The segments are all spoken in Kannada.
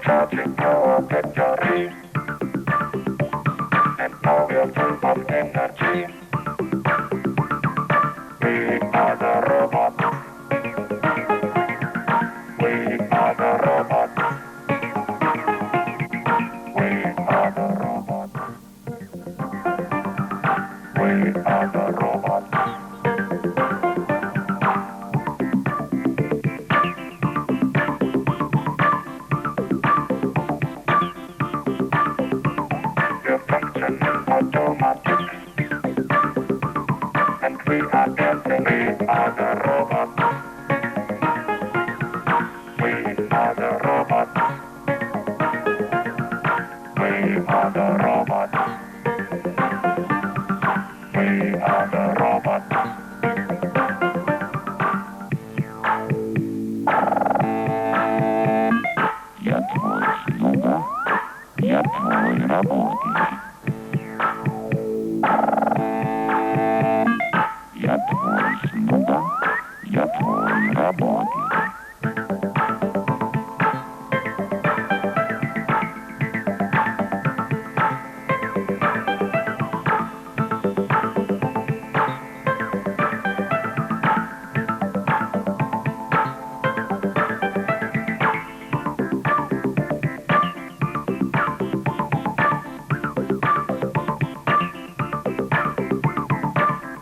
charging our victory. And now we're full of energy. We are the robots. We are the robots. We are the robots. We are the robots. We're functioning automatic. And we are dancing. We are the robots. We are the robots. We are the robots. We are the robots. Я твой слуга, я твой работник. Я твой слуга, я твой работник.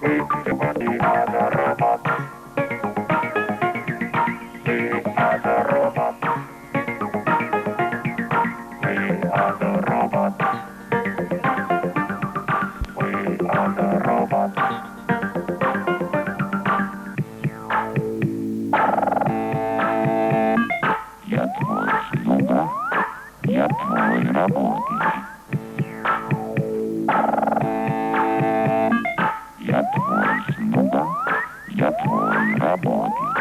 We are the robots. We are the robots. We are the robots. We are the robots. Я твой слуга, я твой работник. Я твой слуга, я твой работник.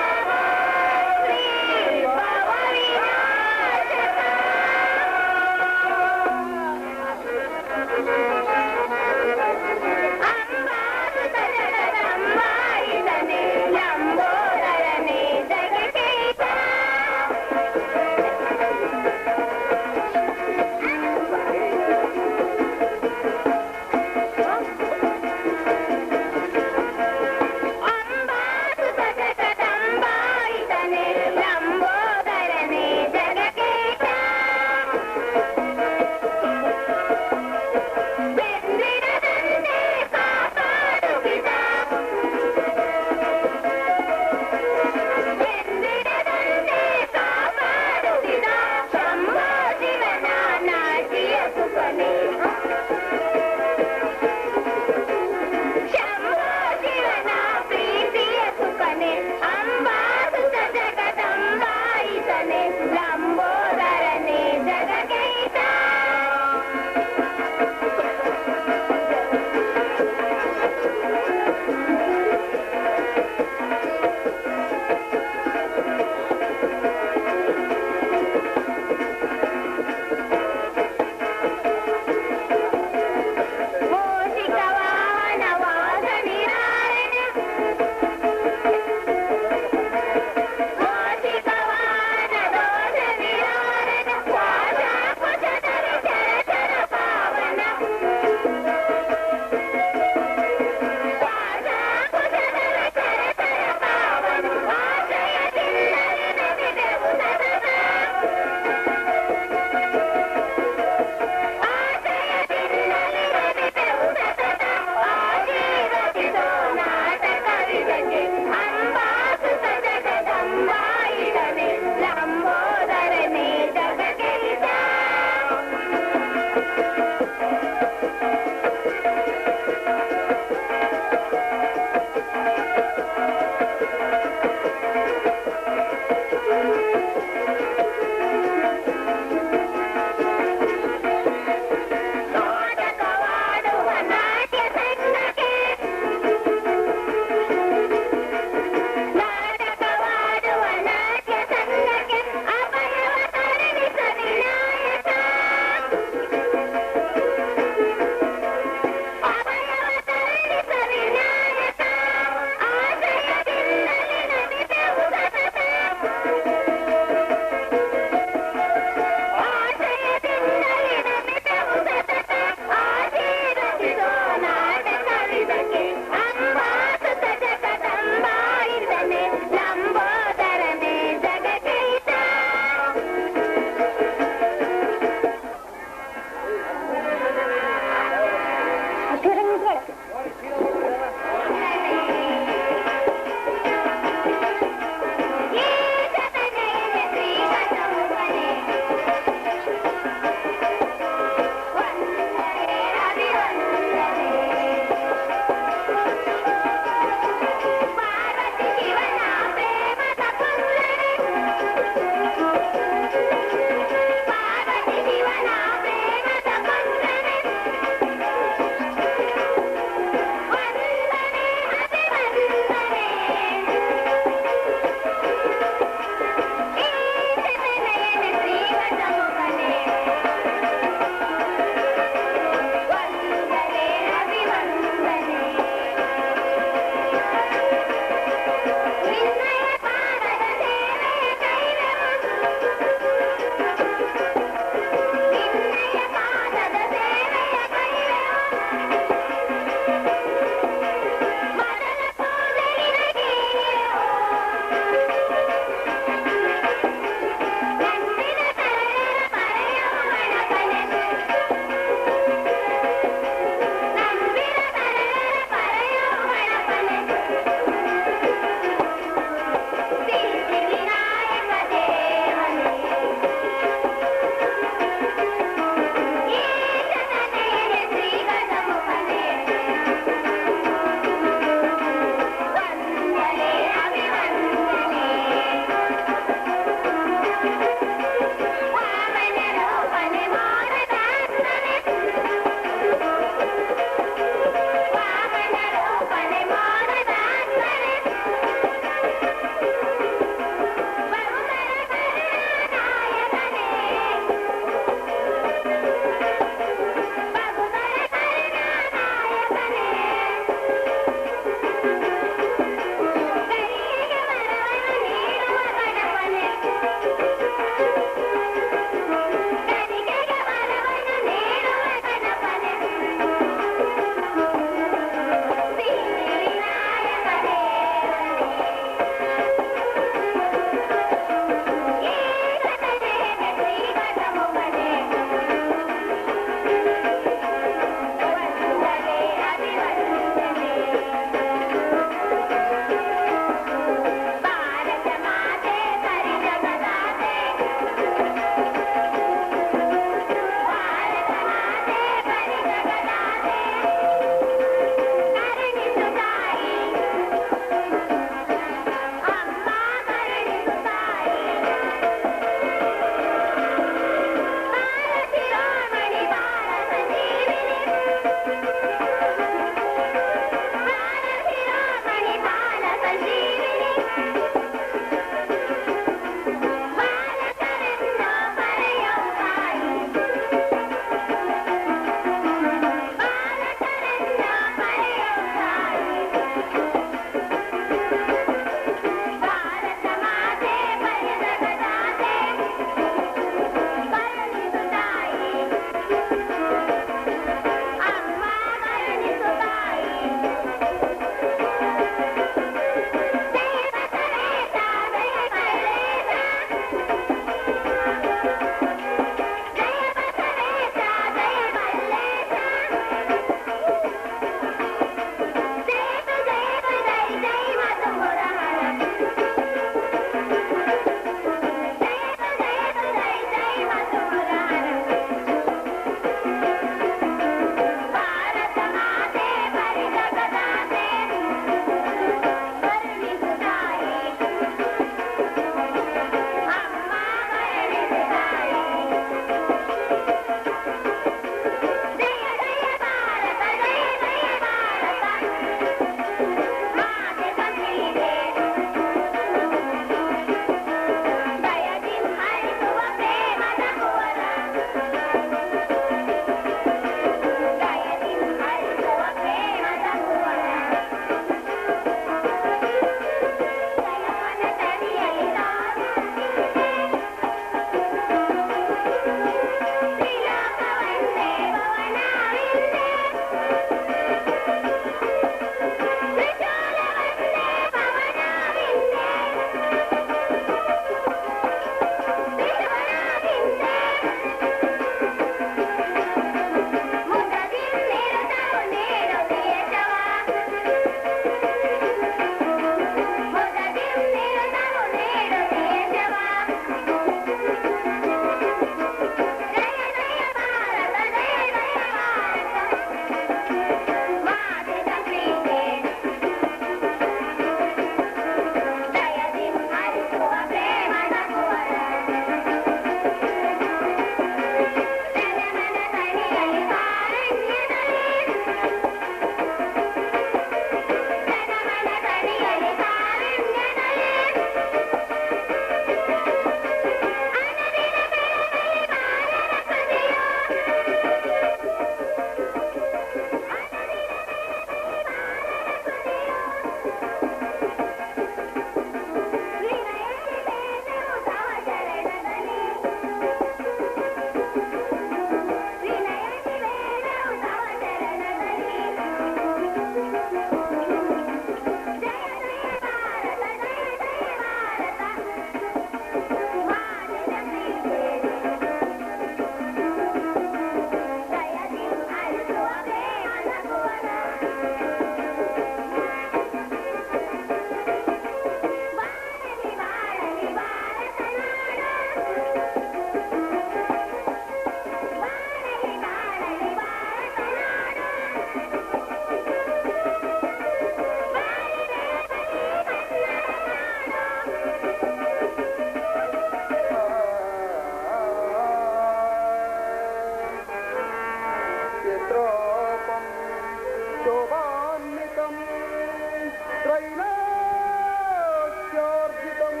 त्रैलोक्योर्जितम्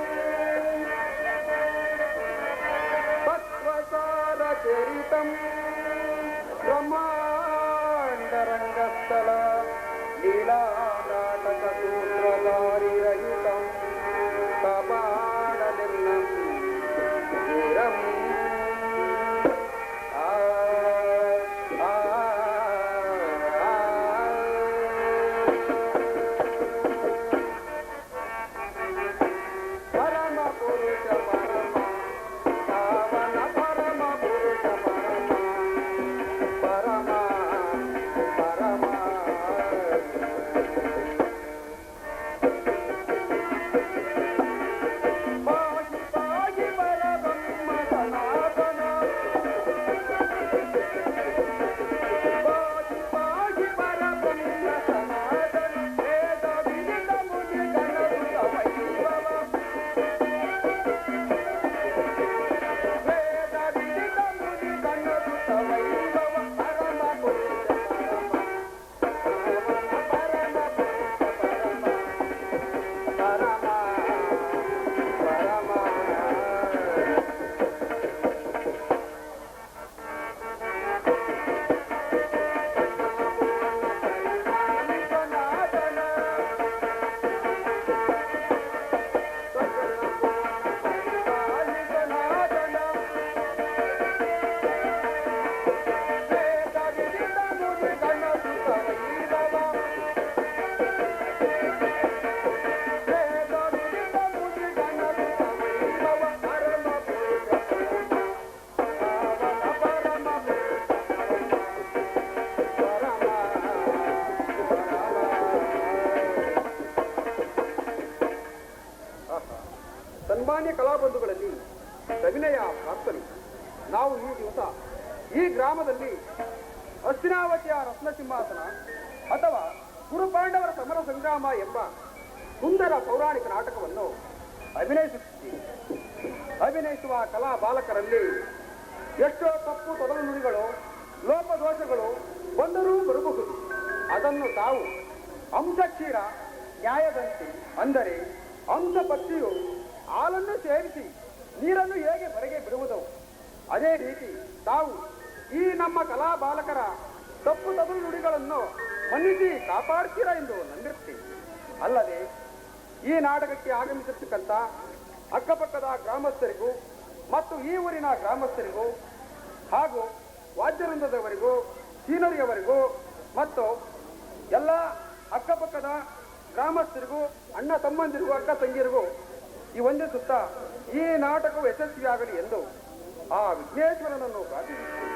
तत्त्वसारचरितम् ब्रह्माण्डरङ्गस्थल लीलानाटकसूत्रधारिरहितम् कपाडनिर्णम् वीरम् ಸನ್ಮಾನ್ಯ ಕಲಾಬಂಧುಗಳಲ್ಲಿ ಸವಿನಯ ಪ್ರಾರ್ಥನೆ. ನಾವು ಈ ದಿವಸ ಈ ಗ್ರಾಮದಲ್ಲಿ ಹಸ್ತಿನಾವತಿಯ ರತ್ನಸಿಂಹಾಸನ ಅಥವಾ ಗುರುಪಾಂಡವರ ಸಮರ ಸಂಗ್ರಾಮ ಎಂಬ ಸುಂದರ ಪೌರಾಣಿಕ ನಾಟಕವನ್ನು ಅಭಿನಯಿಸುತ್ತಿದ್ದೀವಿ. ಅಭಿನಯಿಸುವ ಕಲಾ ಬಾಲಕರಲ್ಲಿ ಎಷ್ಟೋ ತಪ್ಪು ತೊದಲು ನುಡಿಗಳು ಲೋಪದೋಷಗಳು ಬಂದರೂ ಬರಬಹುದು. ಅದನ್ನು ತಾವು ಅಂಶಕ್ಷೀರ ನ್ಯಾಯದಂತೆ ಅಂದರೆ ಅಂಶ ಪಕ್ಷಿಯು ಹಾಲನ್ನು ಸೇರಿಸಿ ನೀರನ್ನು ಹೇಗೆ ಹೊರಗೆ ಬಿಡುವುದು ಅದೇ ರೀತಿ ತಾವು ಈ ನಮ್ಮ ಕಲಾ ಬಾಲಕರ ತಪ್ಪು ತಪ್ಪು ನುಡಿಗಳನ್ನು ಮನ್ನಿಸಿ ಕಾಪಾಡ್ತೀರಾ ಎಂದು ನಂಬಿರ್ತೀವಿ. ಅಲ್ಲದೆ ಈ ನಾಟಕಕ್ಕೆ ಆಗಮಿಸಿರ್ತಕ್ಕಂಥ ಅಕ್ಕಪಕ್ಕದ ಗ್ರಾಮಸ್ಥರಿಗೂ ಮತ್ತು ಈ ಊರಿನ ಗ್ರಾಮಸ್ಥರಿಗೂ ಹಾಗೂ ವಾದ್ಯವೃಂದದವರಿಗೂ ಸೀನರಿಯವರಿಗೂ ಮತ್ತು ಎಲ್ಲ ಅಕ್ಕಪಕ್ಕದ ಗ್ರಾಮಸ್ಥರಿಗೂ ಅಣ್ಣ ತಮ್ಮಂದಿರಿಗೂ ಅಕ್ಕ ತಂಗಿಯರಿಗೂ ಈ ಒಂದೇ ಸುತ್ತ ಈ ನಾಟಕವು ಯಶಸ್ವಿಯಾಗಲಿ ಎಂದು ಆ ವಿಘ್ನೇಶ್ವರನನ್ನು ಪ್ರಾರ್ಥಿಸುತ್ತೇವೆ.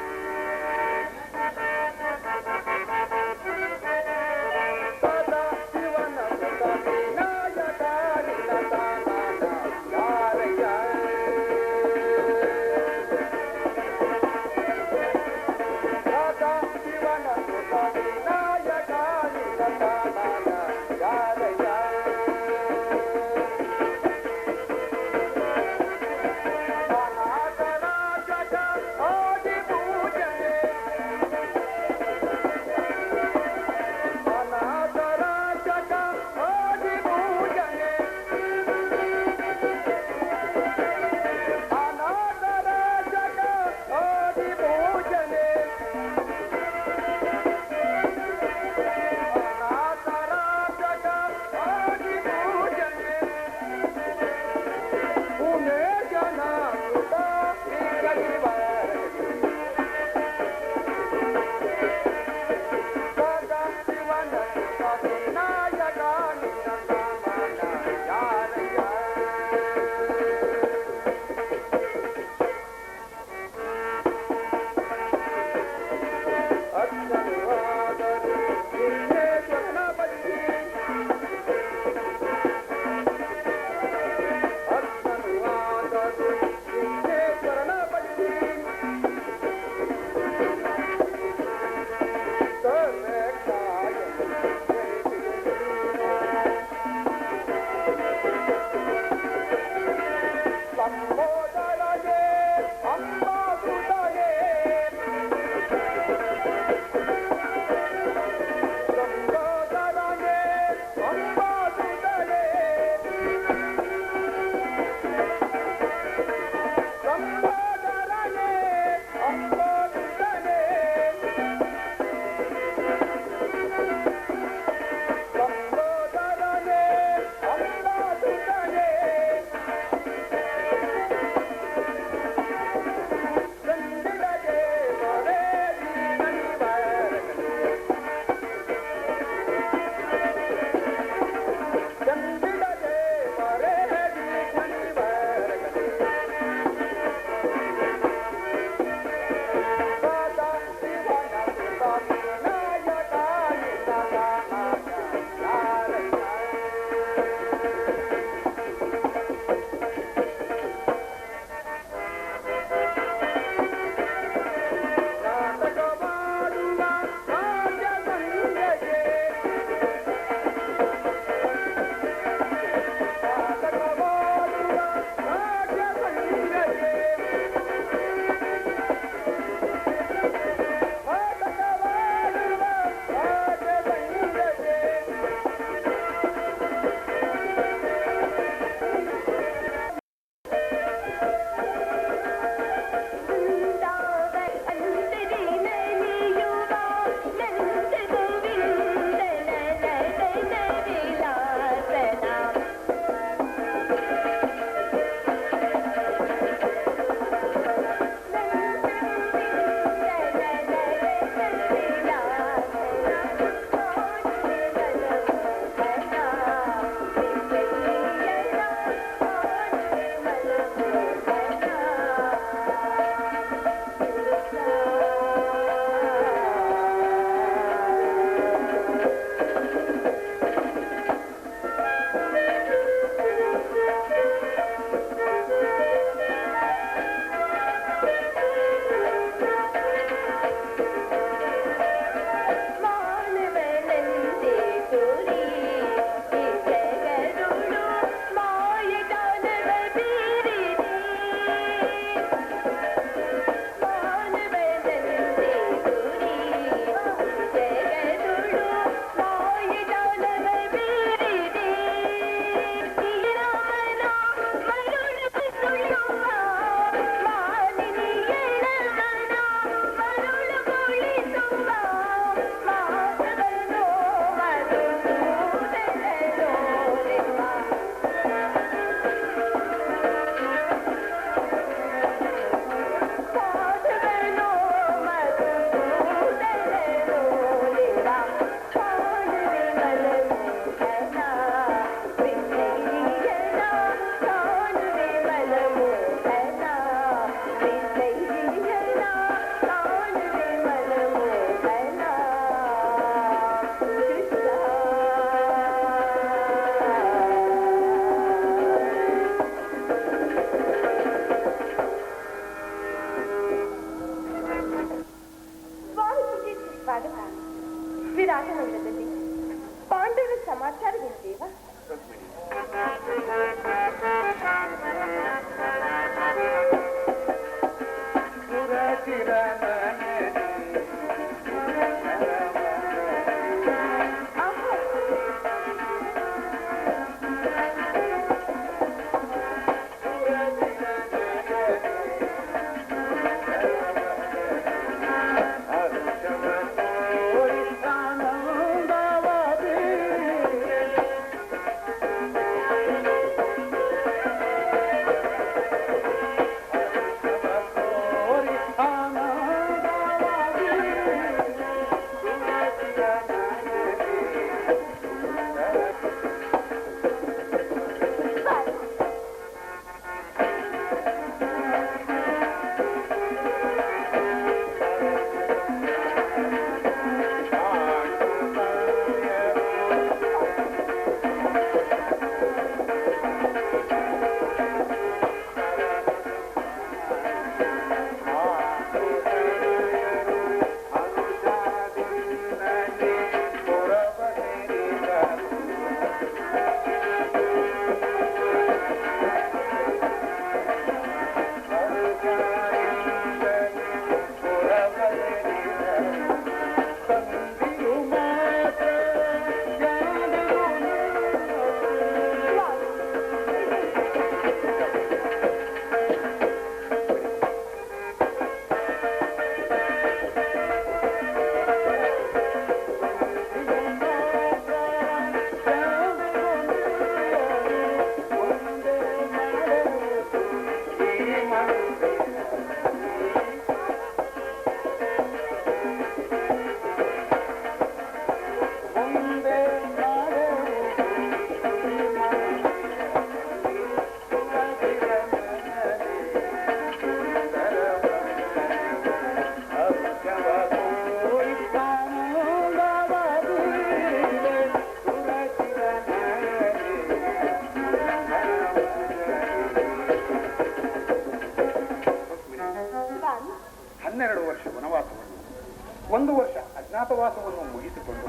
ಅಜ್ಞಾತವಾಸವನ್ನು ಮುಗಿಸಿಕೊಂಡು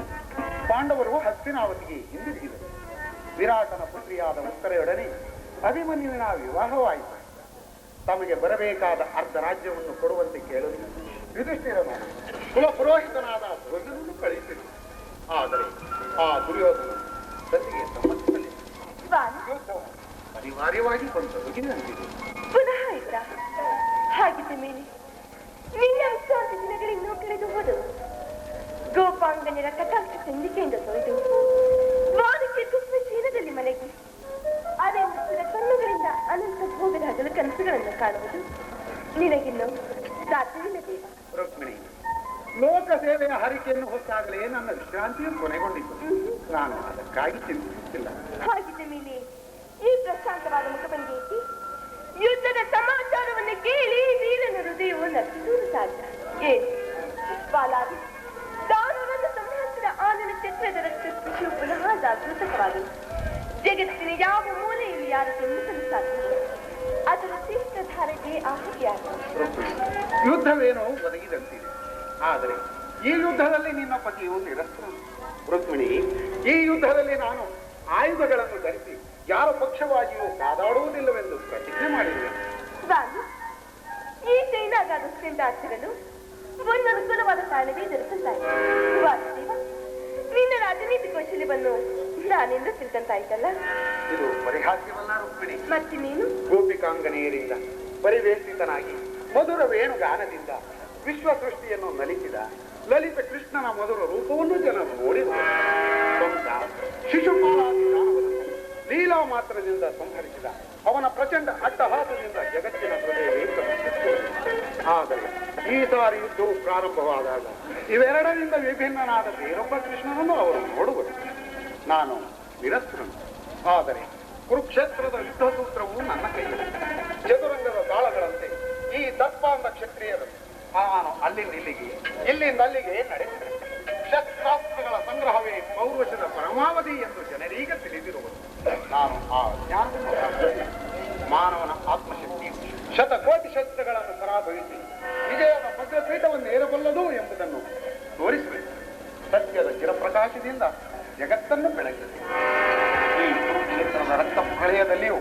ಪಾಂಡವರು ಹಸ್ತಿನಾವತಿಗೆ ಹಿಂದಿರುಗಿದರು. ವಿರಾಟನ ಪುತ್ರಿಯಾದ ಉತ್ತರೆಯೊಡನೆ ಅಭಿಮನ್ಯುವಿನ ವಿವಾಹವಾಯಿತು. ತಮಗೆ ಬರಬೇಕಾದ ಅರ್ಧ ರಾಜ್ಯವನ್ನು ಕೊಡುವಂತೆ ಕೇಳಲು ಯುಧಿಷ್ಠಿರನು ಕುಲ ಪುರೋಹಿತನಾದ ಧ್ವಜನನ್ನು ಕಳುಹಿಸಿದರು. ಆದರೆ ಆ ದುರ್ಯೋಧನ ಸತಿಗೆ ಸಮ್ಮತಿಸಲಿಲ್ಲ. ಅನಿವಾರ್ಯವಾಗಿ ಕೊಂಡೊಯ್ಯುವಂತಿದೆ. ಪುನಃ ಆಯ್ತಾ? ಹಾಗಿದ್ದ ಮೇಲೆ ನಿನ್ನೆ ವಿಶ್ರಾಂತಿ ದಿನಗಳಿನ್ನೂ ಕಳೆದು ಹೋದವು. ಗೋಪಾಂಗನ್ಯರ ಕಟಾಕ್ಷ ಚಂದಿಕೆಯಿಂದ ತೊಳೆದು ವಾದಕ್ಕೆ ಕುಸುಮ ಚೀನದಲ್ಲಿ ಮಲಗಿ ಅದೇ ಮುಚ್ಚಿದ ಕಣ್ಣುಗಳಿಂದ ಅನಂತ ಭೋಗದ ಹಗಲು ಕನಸುಗಳನ್ನು ಕಾಣುವುದು ನಿನಗಿನ್ನು ಸಾಧ್ಯವಿಲ್ಲದೆ. ರುಕ್ಮಿಣಿ, ಲೋಕ ಸೇವೆಯ ಹರಿಕೆಯನ್ನು ಹೊತ್ತಾಗಲೇ ನನ್ನ ವಿಶ್ರಾಂತಿಯು ಕೊನೆಗೊಂಡಿತು. ನಾನು ಅದಕ್ಕಾಗಿ ಚಿಂತಿಸುತ್ತಿಲ್ಲ. ಹಾಗಿದ್ದ ಮೇಲೆ ಈ ಪ್ರಶಾಂತವಾದ ಮುಖಭಂಗಿಯಲ್ಲಿ ಯುದ್ಧದ ಸಮಾಚಾರವನ್ನು ಕೇಳಿ ವೀರನ ಹೃದಯವು ನರ್ತಿಸುವುದು ಸಾಧ್ಯ. ಏನು ಬಾಲಾದಿ ದಾನವನ್ನು ಸಂಹರಿಸಿದ ಆನನ ಚಿತ್ರದ ರಕ್ತಸ್ಪರ್ಶಿಯು ಪುನಃ ಜಾಗೃತವಾಗಿದೆ. ಜಗತ್ತಿನ ಯಾವ ಮೂಲೆಯಲ್ಲಿ ಯಾರು ಗಮನಿಸಲು ಸಾಧ್ಯ? ಅದರ ತೀರ್ಥಧಾರೆಗೆ ಆಹುತಿಯಾಗಿದೆ. ಯುದ್ಧವೇನೋ ಒದಗಿದಂತಿದೆ. ಆದರೆ ಈ ಯುದ್ಧದಲ್ಲಿ ನಿನ್ನ ಪತಿಯು ನಿರಸ್ತ್ರನು. ರುಕ್ಮಿಣಿ, ಈ ಯುದ್ಧದಲ್ಲಿ ನಾನು ಆಯುಧಗಳನ್ನು ಧರಿಸಿ ಯಾರ ಪಕ್ಷವಾಗಿಯೂ ಕಾದಾಡುವುದಿಲ್ಲವೆಂದು ಪ್ರತಿಜ್ಞೆ ಮಾಡಿದೆ. ಸ್ವಾಮಿ, ಈ ಚೈನಾಗಾದಷ್ಟೆಂದು ಆಚರಣು ಒಂದು ಅನುಕೂಲವಾದ ಕಾರಣವೇ ಎದುರಿಸಂತಾಯಿತು. ವಾಸುದೇವ, ನಿನ್ನ ರಾಜನೀತಿ ಕೌಶಲ್ಯವನ್ನು ನಾನೆಂದು ತಿಳ್ಕಂತಾಯ್ತಲ್ಲ. ಇದು ಪರಿಹಾಸ್ಯವಲ್ಲ ರುಕ್ಮಿಣಿ. ಮತ್ತೆ ನೀನು ಗೋಪಿಕಾಂಗನೆಯರಿಂದ ಪರಿವೇಷಿತನಾಗಿ ಮಧುರ ವೇಣುಗಾನದಿಂದ ವಿಶ್ವ ಸೃಷ್ಟಿಯನ್ನು ನಲಿಸಿದ ಲಲಿತ ಕೃಷ್ಣನ ಮಧುರ ರೂಪವನ್ನು ಜನರು ನೋಡಿದರು. ಸ್ವಂತ ಶಿಶುಪಾಲಾದಿ ದಾನವನ್ನು ಲೀಲಾ ಮಾತ್ರದಿಂದ ಸಂಹರಿಸಿದ ಅವನ ಪ್ರಚಂಡ ಅಟ್ಟಹಾಸದಿಂದ ಜಗತ್ತಿನ ಹೃದಯವೇ ಕಂಪಿಸಿತು. ಆದರೆ ಈ ಸಾರಿ ಯುದ್ಧವು ಪ್ರಾರಂಭವಾದಾಗ ಇವೆರಡರಿಂದ ವಿಭಿನ್ನನಾದ ಬೇರೊಬ್ಬ ಕೃಷ್ಣನನ್ನು ಅವರು ನೋಡುವರು. ನಾನು ನಿರಸ್ತ್ರನು. ಆದರೆ ಕುರುಕ್ಷೇತ್ರದ ಯುದ್ಧ ಸೂತ್ರವು ನನ್ನ ಕೈಯಲ್ಲಿ. ಚದುರಂಗದ ತಾಳಗಳಂತೆ ಈ ದರ್ಪಾಂಧ ಕ್ಷತ್ರಿಯರು ನಾನು ಅಲ್ಲಿಂದ ಇಲ್ಲಿಗೆ ಇಲ್ಲಿಂದ ಅಲ್ಲಿಗೆ ನಡೆಸಿದೆ. ಶಸ್ತ್ರಾಸ್ತ್ರಗಳ ಸಂಗ್ರಹವೇ ಪೌರುಷದ ಪರಮಾವಧಿ ಎಂದು ಜನರೀಗ ತಿಳಿದಿರುವುದು. ನಾನು ಆ ಜ್ಞಾನವನ್ನು ಮಾನವನ ಆತ್ಮಶಕ್ತಿ ಶತಕೋಟಿ ಶಸ್ತ್ರಗಳನ್ನು ಪರಾಭವಿಸಿ ವಿಜಯದ ಭದ್ರಪೀಠವನ್ನು ಏರಬಲ್ಲದು ಎಂಬುದನ್ನು ತೋರಿಸಬೇಕು. ಸತ್ಯದ ಚಿರಪ್ರಕಾಶದಿಂದ ಜಗತ್ತನ್ನು ಬೆಳಗಿದೆ. ಈ ಕುರುಕ್ಷೇತ್ರದ ರಕ್ತ ಪ್ರಳಯದಲ್ಲಿಯೂ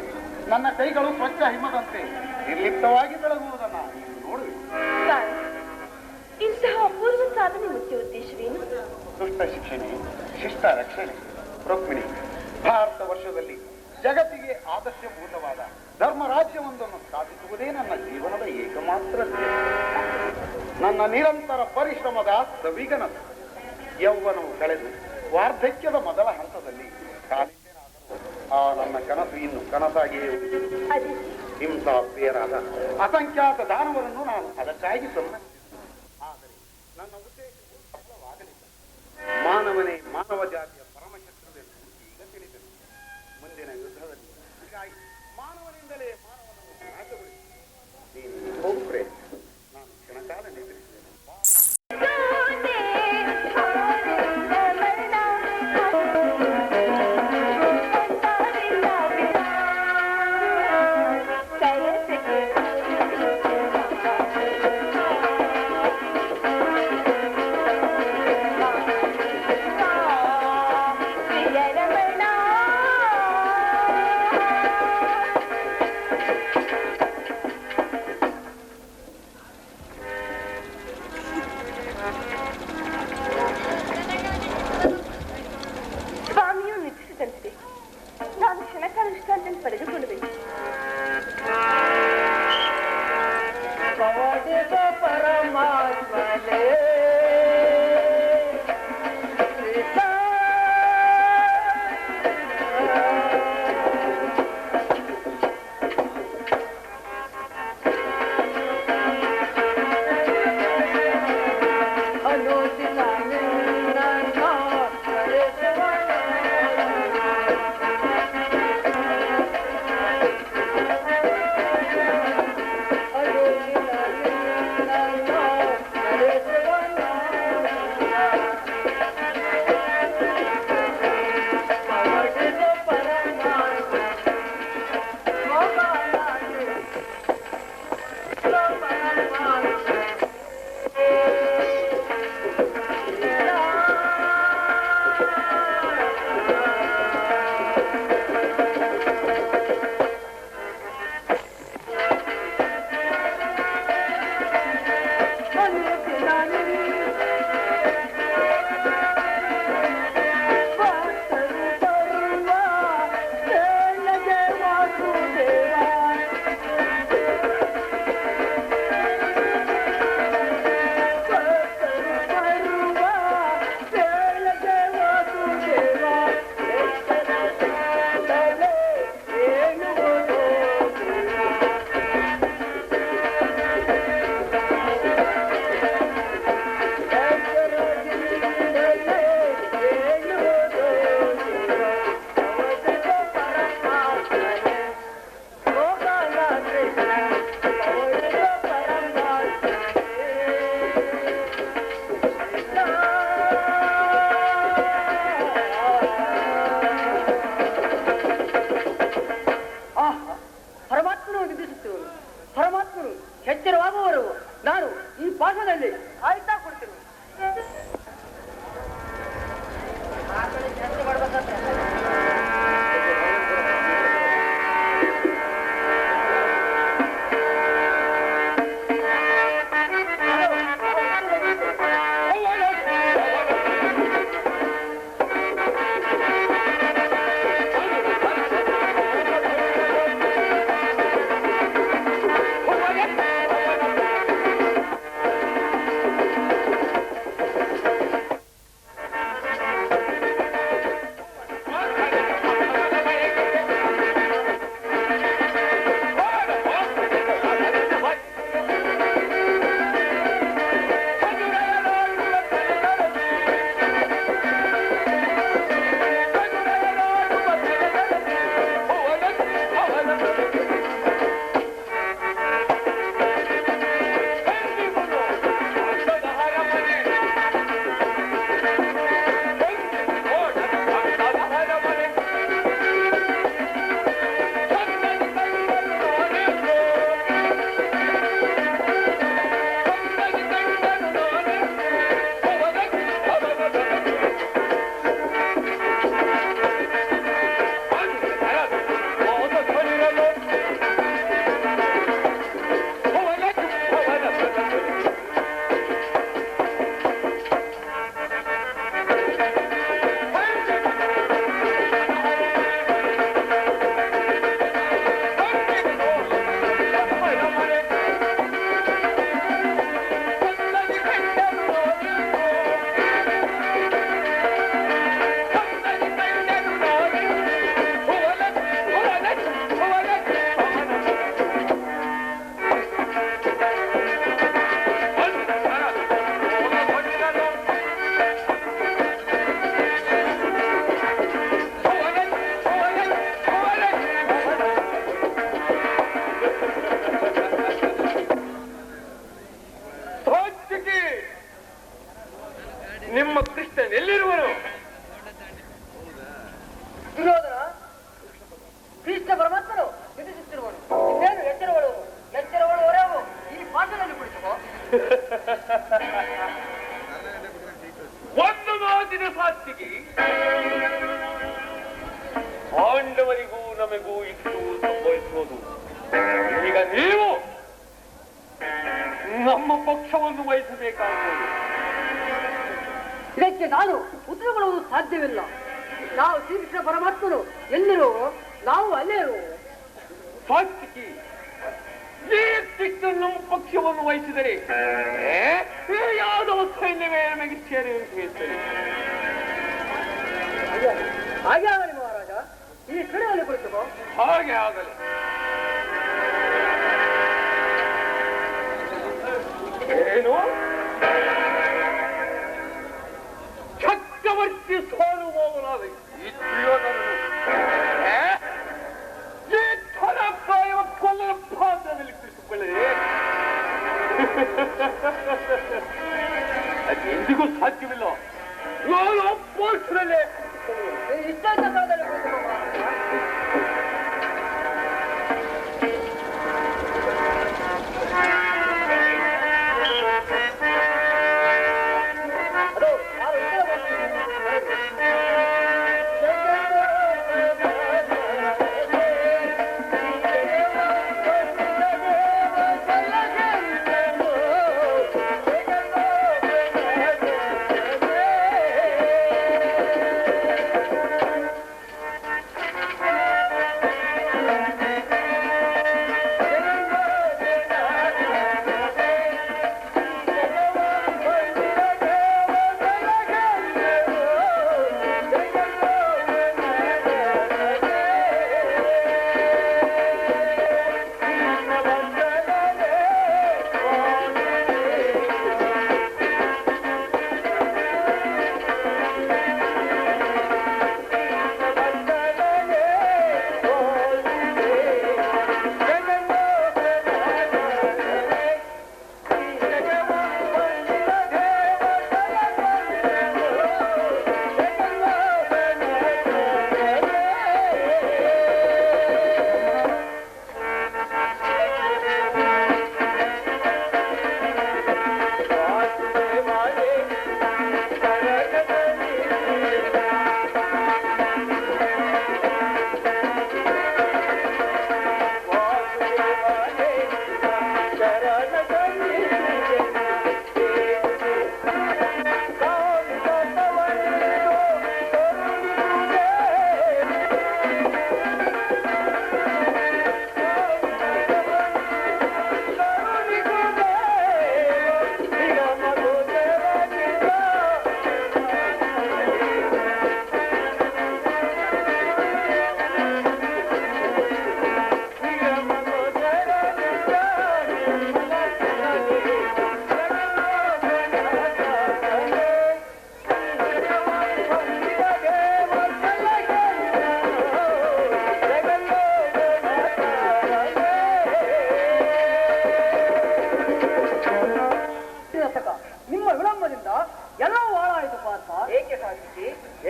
ನನ್ನ ಕೈಗಳು ಸ್ವಚ್ಛ ಹಿಮದಂತೆ ನಿರ್ಲಿಪ್ತವಾಗಿ ಬೆಳಗುವುದನ್ನು ನೀವು ನೋಡುವೆ. ಇಂತಹ ಅಪೂರ್ವ ಸಾಧನೆ ಮುಖ್ಯ ಉದ್ದೇಶವೇನು? ದುಷ್ಟ ಶಿಕ್ಷಣೆ, ಶಿಷ್ಟ ರಕ್ಷಣೆ. ರುಕ್ಮಿಣಿ, ಭಾರತ ವರ್ಷದಲ್ಲಿ ಜಗತ್ತಿಗೆ ಆದರ್ಶಭೂತವಾದ ಧರ್ಮ ರಾಜ್ಯವೊಂದನ್ನು ಸ್ಥಾಪಿಸುವುದೇ ನನ್ನ ಜೀವನದ ಏಕಮಾತ್ರ ಧ್ಯೇಯ. ನನ್ನ ನಿರಂತರ ಪರಿಶ್ರಮದ ಸವಿಗನದು. ಯೌವನವು ಕಳೆದು ವಾರ್ಧಕ್ಯದ ಮೊದಲ ಹಂತದಲ್ಲಿ ಆ ನನ್ನ ಕನಸು ಇನ್ನು ಕನಸಾಗಿಯೇ ಹಿಂಸಾ ಪ್ರಿಯರಾದ ಅಸಂಖ್ಯಾತ ದಾನವರನ್ನು ನಾನು ಅದಕ್ಕಾಗಿ ಸನ್ಮಾನಿಸಿದೆ. ಆದರೆ ನನ್ನ ಉದ್ದೇಶವು ಸಫಲವಾಗಲಿಲ್ಲ. ಮಾನವನೇ ಮಾನವ ಜಾತಿಯ ಪರಮಶತ್ರುವೆಂದು ಈಗ ತಿಳಿದರು. ಮುಂದಿನ ಯುದ್ಧದಲ್ಲಿ ಹೀಗಾಗಿ ಮಾನವನಿಂದಲೇ ಮಾನವನನ್ನು ನಾಶಗೊಳಿಸಿ ನೀನು ಹೋಗು ಪ್ರಯತ್ನ. ನಾನು ಕ್ಷಣಕಾಲ ನಿದ್ರಿಸಿದೆ. ಒಂದು ಮಾತಿನ ಸಾತ್ವಿಗೆ ಪಾಂಡವರಿಗೂ ನಮಗೂ ಇಷ್ಟು ಸಂಭವಿಸುವುದು. ಈಗ ನೀವು ನಮ್ಮ ಪಕ್ಷವನ್ನು ವಹಿಸಬೇಕಾಗುವುದು. ಇದಕ್ಕೆ ನಾನು ಉತ್ತರ ಕೊಡುವುದು ಸಾಧ್ಯವಿಲ್ಲ. ನಾವು ಶ್ರೀಕೃಷ್ಣ ಪರಮಾತ್ಮನು ಎಲ್ಲಿರೋ ನಾವು ಅಲ್ಲೇ ಇರುವ ಸಾತ್ವಿಕಿ ನಮ್ಮ ಪಕ್ಷವನ್ನು ವಹಿಸಿದರೆ ಯಾದವ ಸೈನ್ಯವೇ ನಮಗೆ ಸೇರಿ ಅಂತ ಹೇಳ್ತಾರೆ. ಹಾಗೆ ಆಗಲಿ ಮಹಾರಾಜ, ಈ ಕಡೆಯಲ್ಲಿ ಕುಳಿತು ಹಾಗೆ ಆಗಲಿ. ಏನು ಚಕ್ರವರ್ತಿ ಸೋಲು ಹೋಗಲಾದ ಈ ದುರ್ಯೋಧನನು ಈ ಧನಕಾಯವ ಕೊಲ್ಲನ ಪಾತ್ರದಲ್ಲಿ ಕುಳಿತುಕೊಳ್ಳದೆ ಅದೆಂದಿಗೂ ಸಾಧ್ಯವಿಲ್ಲ. ನಾನು ಪೋಷಣೆ ಇಷ್ಟ ಸ್ಥಳದಲ್ಲಿ ಕುಳಿತು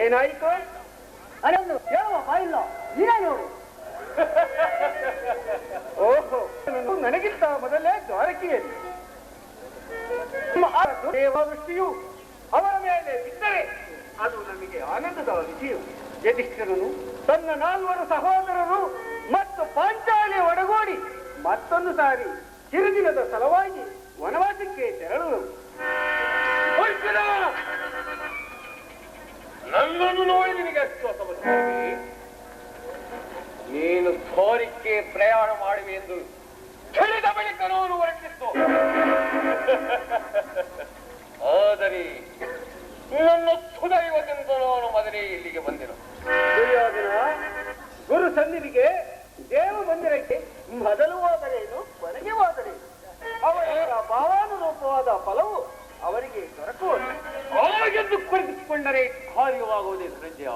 ಏನಾಯಿತು? ಅದನ್ನು ಹೇಳುವ ಬಾಯಿಲ್ಲ, ನೀನೇ ನೋಡು. ಓಹೋ, ನನಗಿಂತ ಮೊದಲೇ ದ್ವಾರಕೆಯಲ್ಲಿ ದೇವದೃಷ್ಟಿಯು ಅವರ ಮೇಲೆ ಬಿದ್ದರೆ ಅದು ನಮಗೆ ಆನಂದದ ವಿಷಯ. ಯಧಿಷ್ಠಿರನು ತನ್ನ 4 ಸಹೋದರರು ಮತ್ತು ಪಾಂಚಾಲಿ ಒಡಗೂಡಿ ಮತ್ತೊಂದು ಸಾರಿ ಚಿರದಿನದ ಸಲುವಾಗಿ ವನವಾಸಕ್ಕೆ ತೆರಳುವರು. ನನ್ನನ್ನು ನೋಡಿ ನಿನಗೆ ಅಷ್ಟು ಸಮಸ್ಯೆ. ನೀನು ಸೋರಿಕೆ ಪ್ರಯಾಣ ಮಾಡುವೆ ಎಂದು ತಿಳಿದ ಬಳಿಕ ನಾನು ಹೊರಟಿತ್ತು. ಆದರೆ ನನ್ನ ಸುದೈವದಿಂದ ನಾನು ಮೊದಲೇ ಇಲ್ಲಿಗೆ ಬಂದೆನು. ದುರ್ಯೋಧನ ಗುರು ಸನ್ನಿಧಿಗೆ ದೇವ ಮಂದಿರಕ್ಕೆ ಮೊದಲು ಹೋದರೇನು ಕೊನೆಗೆ ಹೋದರೇನು ಅವರ ಭಾವಾನುರೂಪವಾದ ಫಲವು ಅವರಿಗೆ ದೊರಕುವುದು. ಹಾಗೆಂದು ಕುಳಿತುಕೊಂಡರೆ ಕಾರ್ಯವಾಗುವುದೇ ಸಂಜಯ.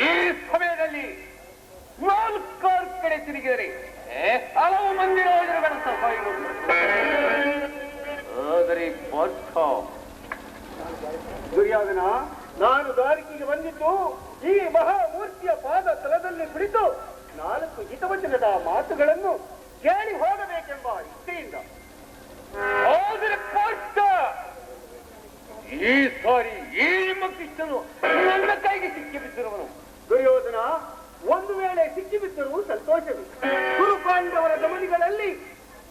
ಈ ಸಮಯದಲ್ಲಿ 4 ಕಡೆ ತಿರುಗಿದರೆ ಹಲವು ಮಂದಿ ರಾಜರುಗಳ ಸಹಾಯಗಳು. ಆದರೆ ಪಾರ್ಥ ದುರ್ಯೋಧನ, ನಾನು ದ್ವಾರಕೆಗೆ ಬಂದಿದ್ದು ಈ ಮಹಾಮೂರ್ತಿಯ ಪಾದ ತಲದಲ್ಲಿ ಕುಳಿತು 4 ಹಿತವಚನದ ಮಾತುಗಳನ್ನು ಕೇಳಿ ಹೋಗಬೇಕೆಂಬ ಇಚ್ಛೆಯಿಂದ. ಆದರೆ ಈತನು ನನ್ನ ಕೈಗೆ ಸಿಕ್ಕಿಬಿದ್ದಿರುವನು. ದುರ್ಯೋಧನ, ಒಂದು ವೇಳೆ ಸಿಕ್ಕಿಬಿದ್ದರೂ ಸಂತೋಷವೇ. ಕುರುಪಾಂಡವರ ದಮನಿಗಳಲ್ಲಿ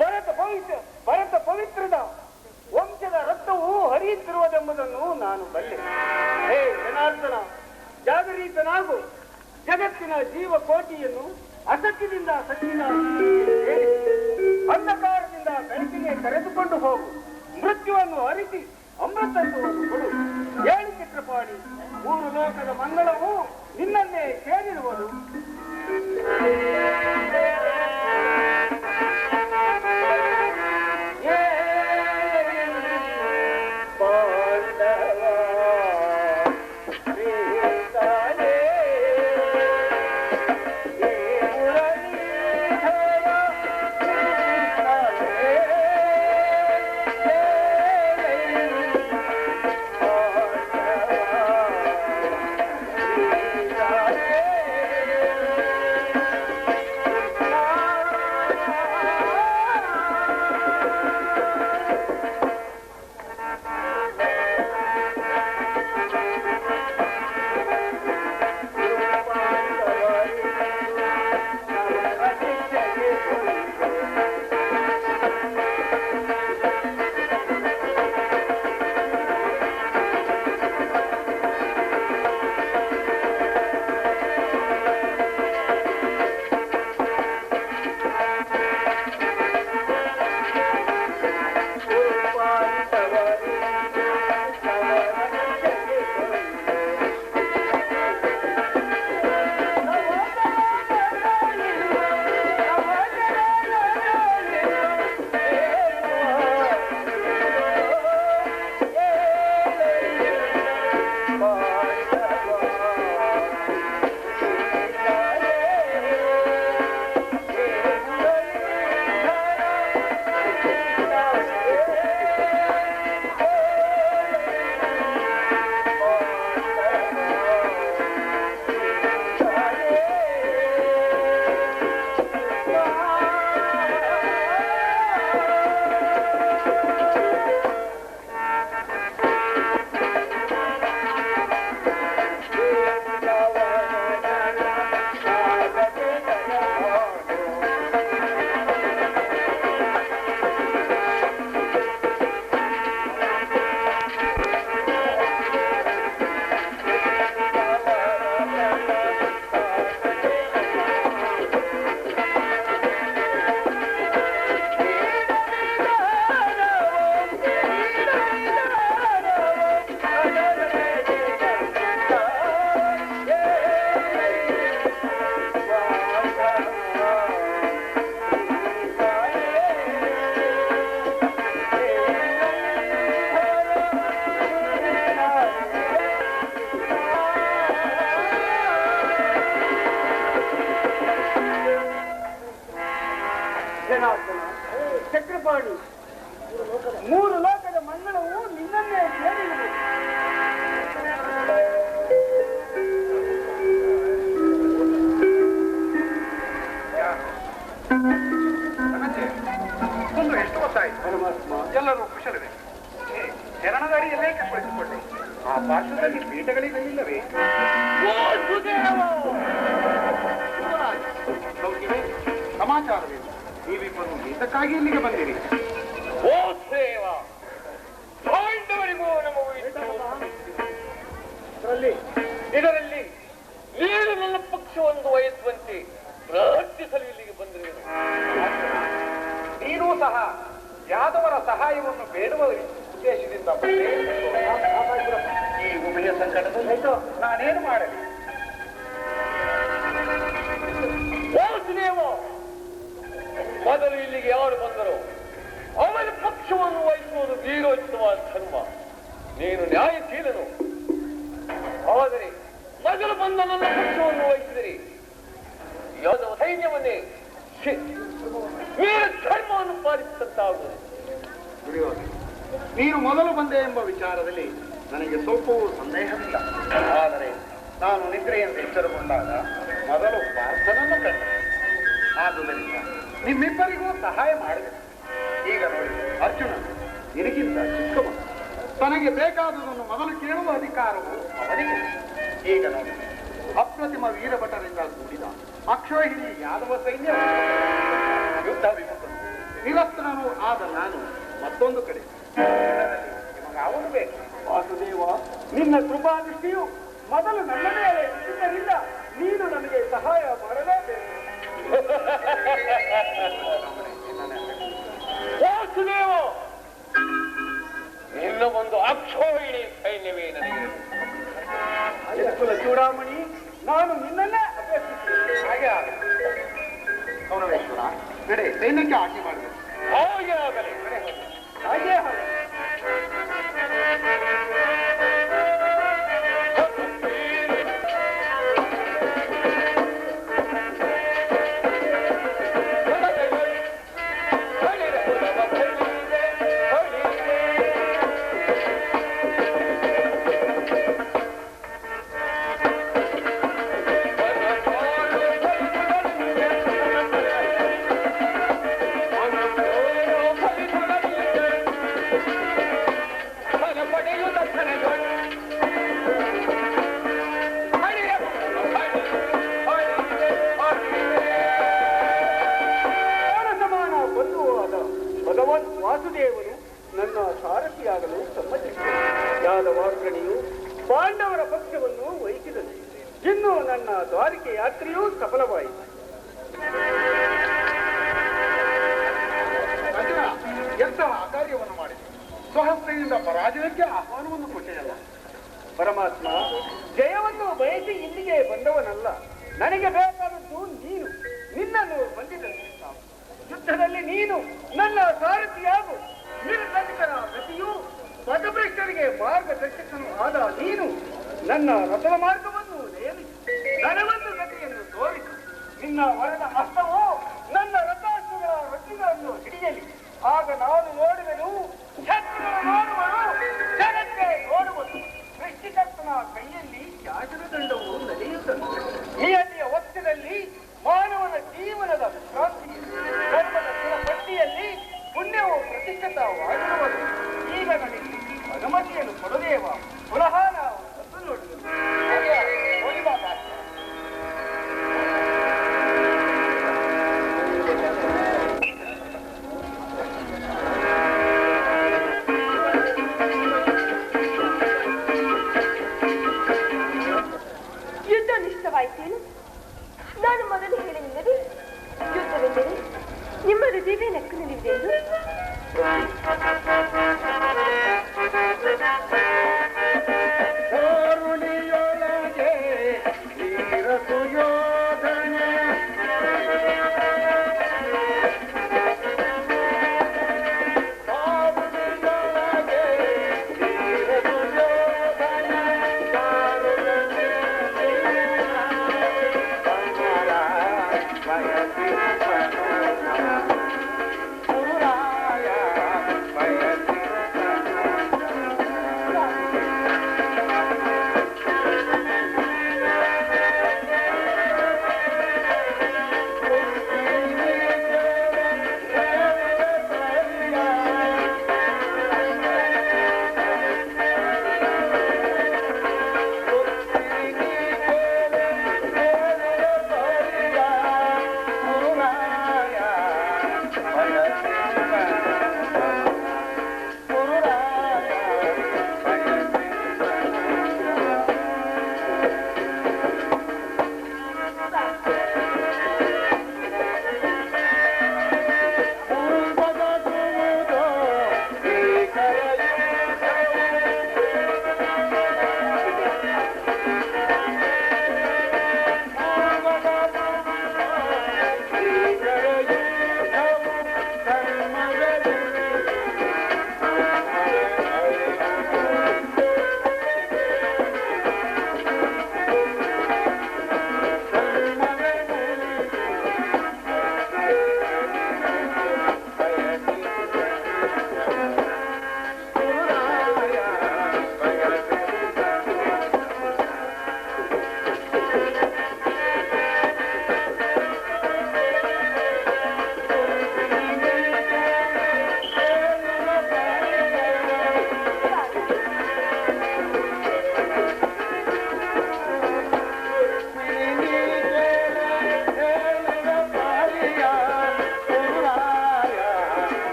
ಭರತ ಪವಿತ್ರದ ವಂಶದ ರಕ್ತವು ಹರಿಯುತ್ತಿರುವುದೆಂಬುದನ್ನು ನಾನು ಬಲ್ಲೆ. ಹೇ ಜನಾರ್ದನ, ಜಾಗರೀತನಾಗು. ಜಗತ್ತಿನ ಜೀವಕೋಟಿಯನ್ನು ಅಸತ್ಯದಿಂದ ಸತ್ಯದ ಅಂಧಕಾರದಿಂದ ಬೆಳಕಿಗೆ ಕರೆದುಕೊಂಡು ಹೋಗು. ಮೃತ್ಯುವನ್ನು ಅರಿಸಿ ಅಮೃತತ್ವವನ್ನು ಕೊಡು. ಹೇಳಿ ಚಿತ್ರಪಾಣಿ, 3 ಲೋಕದ ಮಂಗಳವು ನಿನ್ನನ್ನೇ ಸೇರಿರುವುದು. ಚಕ್ರಪಾಣಿ, 3 ಲೋಕದ ಮಂಗಳವು ನಿನ್ನನ್ನೇ ಸೇರಿರುವುದು. ಒಂದು ಎಷ್ಟು ಹೊತ್ತಾಯಿತು? ಎಲ್ಲರೂ ಕುಶಲವೇ? ಚರಣದ ಅಡಿಯಲ್ಲೇ ಕುಳಿತುಕೊಳ್ಳಿ. ಆ ಪಾರ್ಶ್ವದಲ್ಲಿ ಪೀಠಗಳಿರಲಿಲ್ಲವೇ? ಸಮಾಚಾರವೇನು? ನೀವಿಬ್ಬರು ಇದಕ್ಕಾಗಿ ಇಲ್ಲಿಗೆ ಬಂದಿರಿ? ಓ ಸೇವ, ಪಾಂಡವರಿಗೂ ನಮಗೂ ಇದರಲ್ಲಿ ನೀನು ನನ್ನ ಪಕ್ಷವನ್ನು ವಹಿಸುವಂತೆ ಪ್ರಾರ್ಥಿಸಲು ಇಲ್ಲಿಗೆ ಬಂದಿರುವುದು. ನೀನೂ ಸಹ ಯಾದವರ ಸಹಾಯವನ್ನು ಬೇಡುವ ಉದ್ದೇಶದಿಂದ ಈ ಉಭಯ ಸಂಕಟದಲ್ಲಿ ನಾನೇನು ಮಾಡಲಿ? ಮೊದಲು ಇಲ್ಲಿಗೆ ಯಾರು ಬಂದರು ಅವರ ಪಕ್ಷವನ್ನು ವಹಿಸುವುದು ವೀರೋಚಿತವಾದ ಧರ್ಮ. ನೀನು ನ್ಯಾಯಶೀಲನು. ಆದರೆ ಮೊದಲು ಬಂದ ನನ್ನ ಪಕ್ಷವನ್ನು ವಹಿಸಿದರೆ ಯಾದವ ಸೈನ್ಯವನ್ನೇ ವೀರ ಧರ್ಮವನ್ನು ಪಾಲಿಸಿದಂತಾಗುವುದು. ನೀನು ಮೊದಲು ಬಂದೆ ಎಂಬ ವಿಚಾರದಲ್ಲಿ ನನಗೆ ಸ್ವಲ್ಪವೂ ಸಂದೇಹವಿಲ್ಲ. ಆದರೆ ನಾನು ನಿದ್ರೆಯಿಂದ ಎಚ್ಚರಗೊಂಡಾಗ ಮೊದಲು ಪಾರ್ಥನನ್ನು ಕಂಡೆ. ಆದುದರಿಂದ ನಿಮ್ಮಿಬ್ಬರಿಗೂ ಸಹಾಯ ಮಾಡಿದೆ. ಈಗ ನೋಡಿ, ಅರ್ಜುನ ನಿನಗಿಂತ ಚಿಕ್ಕವನು. ತನಗೆ ಬೇಕಾದುದನ್ನು ಮೊದಲು ಕೇಳುವ ಅಧಿಕಾರವು ಅವನಿಗೆ. ಈಗ ನೋಡಿ, ಅಪ್ರತಿಮ ವೀರಭಟರಿಂದ ಕೂಡಿದ ಅಕ್ಷೋಹಿಣಿ ಯಾದವ ಸೈನ್ಯ ಯುದ್ಧ ವಿಮುಖ ನಿರಸ್ತ್ರನೂ ಆದ ನಾನು ಮತ್ತೊಂದು ಕಡೆ ನಿಮಗಾವನು ಬೇಕು. ವಾಸುದೇವ, ನಿನ್ನ ಕೃಪಾದೃಷ್ಟಿಯು ಮೊದಲು ನನ್ನ ಮೇಲೆ ಇದ್ದುದರಿಂದ ನೀನು ನನಗೆ ಸಹಾಯ ಮಾಡಲೇಬೇಕು. ವಾಸುದೇವ, ನಿನ್ನ ಒಂದು ಅಕ್ಷೋಹಿಣಿ ಸೈನ್ಯವೇ ನನಗೆ. ಕುಲ ಚೂಡಾಮಣಿ, ನಾನು ನಿನ್ನನ್ನೇ ಅಪೇಕ್ಷಿಸುತ್ತೇನೆ. ಹಾಗೆ ಆಗಲಿ. ಗೌರವೇಶ್ವರ, ನಡೆ, ಸೈನ್ಯಕ್ಕೆ ಆಜ್ಞೆ ಮಾಡಬೇಕು. ಹಾಗೆ ಆಗಲಿ. ಹಾಗೇ ಹಾಗೆ. ಭಗವಾನ್ ವಾಸುದೇವನು ನನ್ನ ಸಾರಥಿಯಾಗಲು ಸಮ್ಮತಿಸಿದನು. ಯಾದವಾಗ್ರಣಿಯು ಪಾಂಡವರ ಪಕ್ಷವನ್ನು ವಹಿಸಿದನು. ಇನ್ನು ನನ್ನ ದ್ವಾರಿಕೆ ಯಾತ್ರೆಯೂ ಸಫಲವಾಯಿತು. ಅರ್ಜುನ ಎಂತಹ ಕಾರ್ಯವನ್ನು ಮಾಡಿದೆ. ಸ್ವಹಸ್ತೆಯಿಂದ ಪರಾಜಯಕ್ಕೆ ಆಹ್ವಾನವನ್ನು ಕೊಟ್ಟೆಯಲ್ಲ. ಪರಮಾತ್ಮ, ಜಯವನ್ನು ಬಯಸಿ ಇಲ್ಲಿಗೆ ಬಂದವನಲ್ಲ. ನನಗೆ ಬೇಕಾದದ್ದು ನೀನು. ನಿನ್ನನ್ನು ಬಂದಿದ್ದಲ್ಲಿ ಯುದ್ಧದಲ್ಲಿ ನೀನು ನನ್ನ ಸಾರಥಿಯಾಗು. ನಿರ್ಗತಿಕರ ಗತಿಯು ಪಥಭ್ರಷ್ಟರಿಗೆ ಮಾರ್ಗದರ್ಶಕನು ಆದ ನೀನು ನನ್ನ ರಥದ ಮಾರ್ಗವನ್ನು ನೇಮಿಸಿ ನನಗೊಂದು ಗತಿಯನ್ನು ತೋರಿಸು. ನಿನ್ನ ವರದ ಹಸ್ತವು ನನ್ನ ರಥಾಶ್ವಗಳ ರೊಟ್ಟಿಗಳನ್ನು ಹಿಡಿಯಲಿ. ಆಗ ನಾನು ನೋಡುವೆನು, ಶತ್ರುಗಳು ನೋಡುವರು, ಜಗತ್ತೇ ನೋಡುವುದು. ಸೃಷ್ಟಿಕರ್ತನ ಕೈಯಲ್ಲಿ ಶಾಸನದಂಡವು ನಡೆಯುತ್ತದೆ. ನಿಯತಿಯ ಒತ್ತಡದಲ್ಲಿ ಮಾನವನ ಜೀವನದ ವಿಶ್ರಾಂತಿ, ಧರ್ಮದ ಪಟ್ಟಿಯಲ್ಲಿ ಪುಣ್ಯವು ಪ್ರತಿಷ್ಠಿತವಾಗಿರುವುದು. ಈಗ ನನಗೆ ಅನುಮತಿಯನ್ನು ಕೊಡದೇವ. ಪುನಃ ನಾವು ಸತ್ತು ನೋಡುವುದು. ಹೋಗಿ ಬಾ ಬಾ. ಯುದ್ಧ ನಿಷ್ಠವಾಯಿತೇನು? ನಾನು ಮೊದಲು ಹೇಳಿಲ್ಲವೇ, ಯುದ್ಧವೆಂದರೆ ನಿಮ್ಮ ಹೃದಯವೇ ನಕ್ಕಲಿದೆಯೆಂದು. ಕರುಣಿಯೊಳಗೆ ವೀರ ಸುಯೋಧನ, ಕರುಣಿಯೊಳಗೆ ವೀರ ಸುಯೋಧನ, ಕರುಣೆ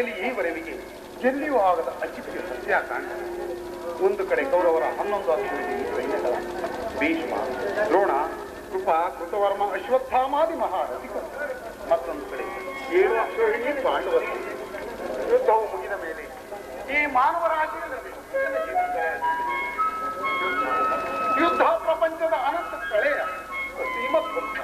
ಸೃಷ್ಟಿಯಲ್ಲಿ ಈವರೆವಿಗೆ ಎಲ್ಲಿಯೂ ಆಗದ ಅಚ್ಚಿಪಿಗೆ ಸತ್ಯಾಕಾಂಡ. ಒಂದು ಕಡೆ ಕೌರವರ 11 ಅಕ್ಷೋಹಿಣಿ ಸೈನ್ಯದ ಭೀಷ್ಮ, ದ್ರೋಣ, ಕೃಪ, ಕೃತವರ್ಮ, ಅಶ್ವತ್ಥಾಮಾದಿ ಮಹಾರಥಿಕರು. ಮತ್ತೊಂದು ಕಡೆ 7 ಅಕ್ಷೋಹಿಣಿ ಪಾಂಡವರು. ಯುದ್ಧವು ಮುಗಿದ ಮೇಲೆ ಈ ಮಾನವರಾಗಿಯಲ್ಲ ಯುದ್ಧ ಪ್ರಪಂಚದ ಅನಂತ ಕಳೆಯ ಸೀಮಧ್ವಂಸ.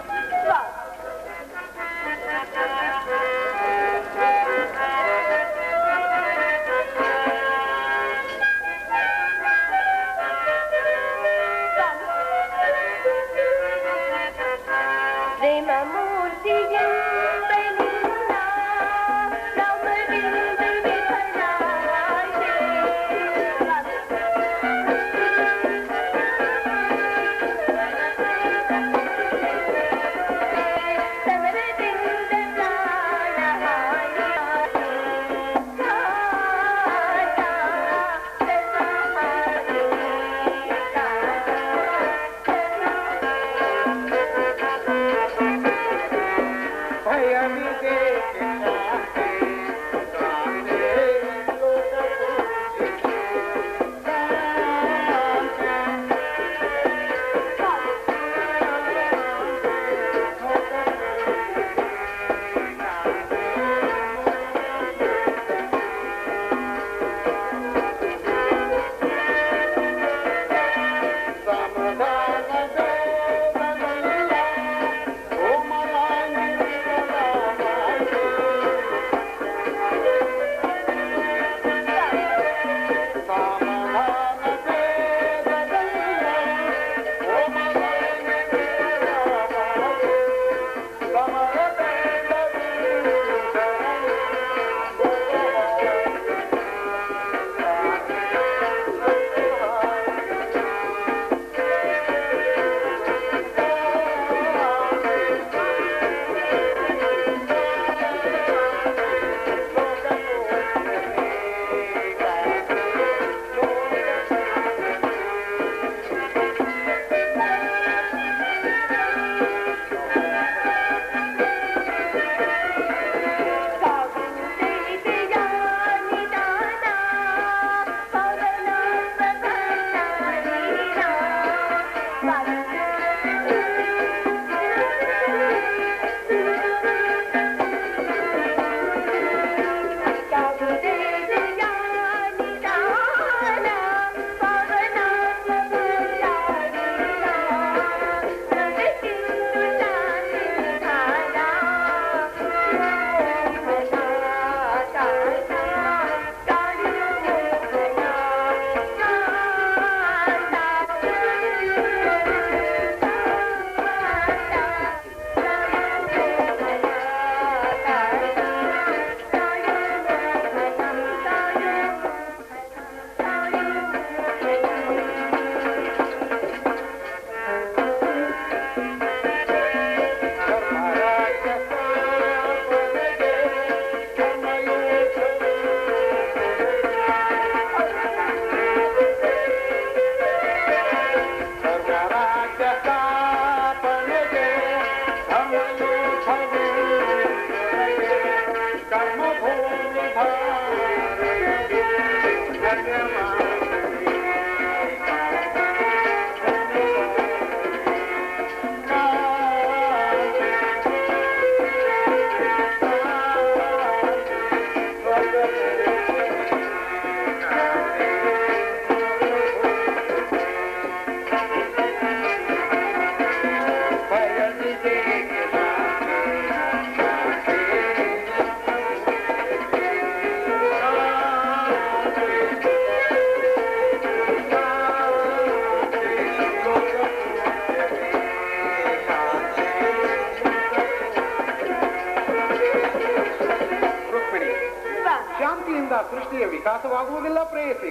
ಸೃಷ್ಟಿಯ ವಿಕಾಸವಾಗುವುದಿಲ್ಲ ಪ್ರೇಯಸಿ.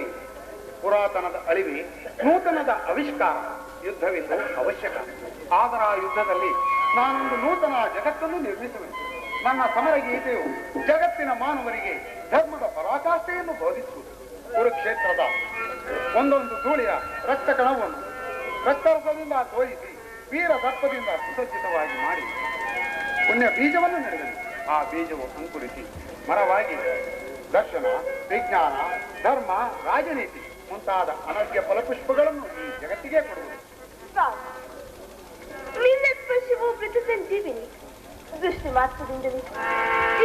ಪುರಾತನದ ಅಳಿವೆ ನೂತನದ ಆವಿಷ್ಕಾರ. ಯುದ್ಧವಿದ್ದು ಅವಶ್ಯಕ. ಆದರ ಆ ಯುದ್ಧದಲ್ಲಿ ನಾನೊಂದು ನೂತನ ಜಗತ್ತನ್ನು ನಿರ್ಮಿಸುವೆ. ನನ್ನ ಸಮರ ಗೀತೆಯು ಜಗತ್ತಿನ ಮಾನವರಿಗೆ ಧರ್ಮದ ಪರಾಕಾಷ್ಠೆಯನ್ನು ಬೋಧಿಸುವುದು. ಕುರುಕ್ಷೇತ್ರದ ಒಂದೊಂದು ಧೂಳಿಯ ರಕ್ತ ಕಣವನ್ನು ರಕ್ತರಸದಿಂದ ತೋರಿಸಿ ವೀರ ದರ್ಪದಿಂದ ಸುಸಜ್ಜಿತವಾಗಿ ಮಾಡಿ ಪುಣ್ಯ ಬೀಜವನ್ನು ನೆಡುವೆನು. ಆ ಬೀಜವು ಅಂಕುರಿಸಿ ಮರವಾಗಿ ದರ್ಶನ, ವಿಜ್ಞಾನ, ಧರ್ಮ, ರಾಜನೀತಿ ಮುಂತಾದ ಅನರ್ಘ್ಯ ಫಲಪುಷ್ಪಗಳನ್ನು ಈ ಜಗತ್ತಿಗೆ ಕೊಡುವುದು. ಸ್ವಾಮಿ, ನಿನ್ನ ಸ್ಪರ್ಶವು ಮೃತ ಸಂಜೀವಿನಿ. ದೃಷ್ಟಿ ಮಾತ್ರದಿಂದಲೇ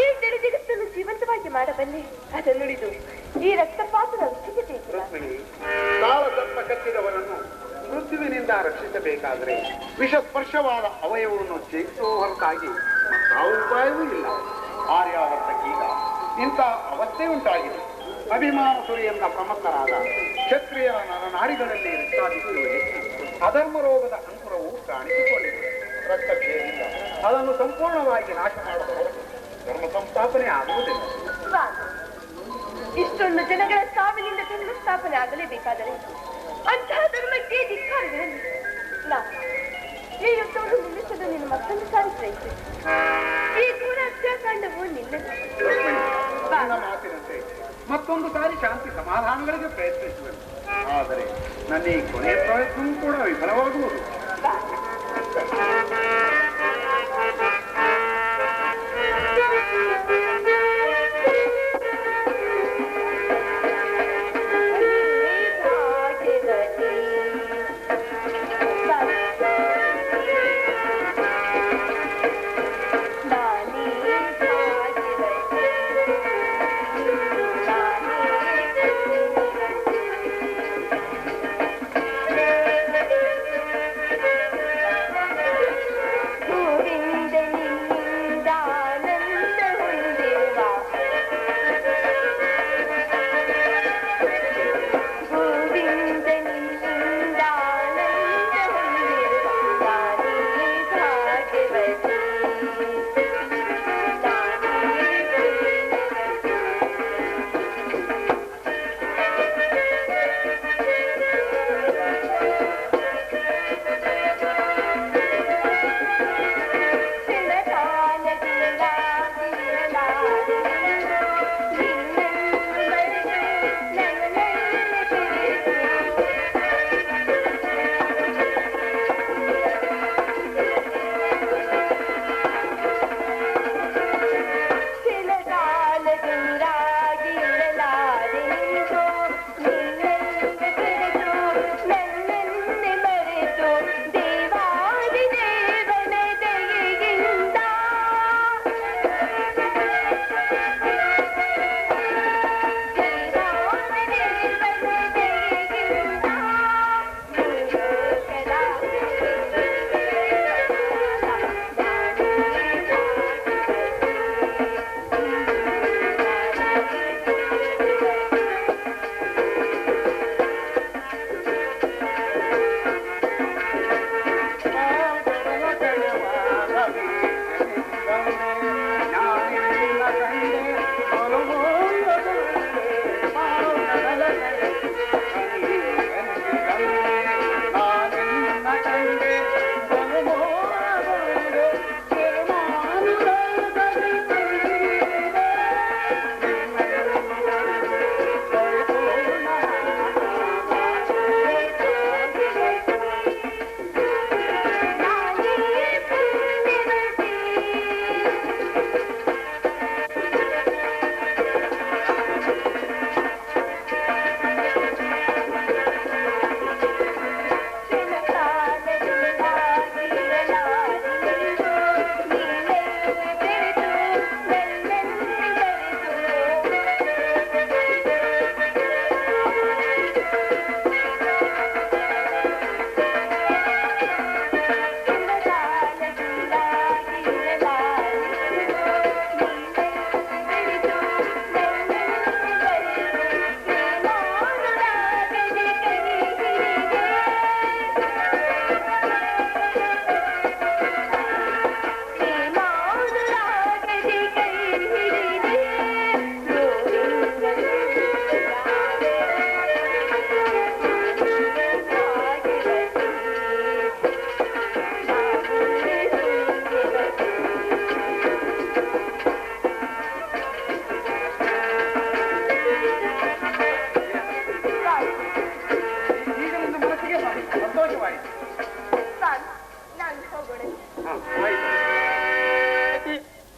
ಈ ಜಡ ಜಗತ್ತನ್ನು ಜೀವಂತವಾಗಿ ಮಾಡಬಲ್ಲೆ. ಅದನ್ನುಳಿದು ಈ ರಕ್ತಪಾತದ ಅವಶ್ಯಕತೆ ಇಲ್ಲ. ಕಾಲ ಸರ್ಪ ಕಚ್ಚಿದವರನ್ನು ಮೃತ್ಯುವಿನಿಂದ ರಕ್ಷಿಸಬೇಕಾದರೆ ವಿಷಸ್ಪರ್ಶವಾದ ಅವಯವವನ್ನು ಛೇದಿಸುವ ಹೊರತಾಗಿ ಯಾವ ಉಪಾಯವೂ ಇಲ್ಲ. ಆರ್ಯಾವರ್ತಕ್ಕೀಗ ಇಂಥ ಅವಸ್ಥೆ ಉಂಟಾಗಿದೆ. ಅಭಿಮಾನ ಸುರಿಯನ್ನ ಪ್ರಮತ್ತರಾದ ಕ್ಷತ್ರಿಯರ ನರನಾಡಿಗಳಲ್ಲಿ ರಕ್ತಾದಿಸುವ ಅಧರ್ಮ ರೋಗದ ಅಂಕುರವು ಕಾಣಿಸಿಕೊಂಡಿದೆ. ರಕ್ತಕ್ಷಯದಿಂದ ಅದನ್ನು ಸಂಪೂರ್ಣವಾಗಿ ನಾಶ ಮಾಡಬಹುದು. ಧರ್ಮ ಸಂಸ್ಥಾಪನೆ ಆಗುವುದಿಲ್ಲ. ಸ್ವಾಮಿ, ಇಷ್ಟೊಂದು ಜನಗಳ ಸಾವಿನಿಂದ ಧರ್ಮ ಸ್ಥಾಪನೆ ಆಗಲೇಬೇಕಾದರೆ ಅಂತಹ ಧರ್ಮಕ್ಕೆ ಧಿಕ್ಕಾರಗಳಲ್ಲಿ ಈ ಯುದ್ಧವನ್ನು ನಿಲ್ಲಿಸಲು ನಿನ್ನ ಮತ್ತೊಂದು ಸಾರಿ ಪ್ರಯತ್ನ. ಈ ಘೋರ ಹತ್ಯಾಕಾಂಡವು ನಿಲ್ಲದು. ನನ್ನ ಮಾತಿನಂತೆ ಮತ್ತೊಂದು ಸಾರಿ ಶಾಂತಿ ಸಮಾಧಾನಗಳಿಗೆ ಪ್ರಯತ್ನಿಸುವೆ. ಆದರೆ ನನ್ನ ಈ ಕೊನೆಯ ಪ್ರಯತ್ನವೂ ಕೂಡ ವಿಫಲವಾಗುವುದು.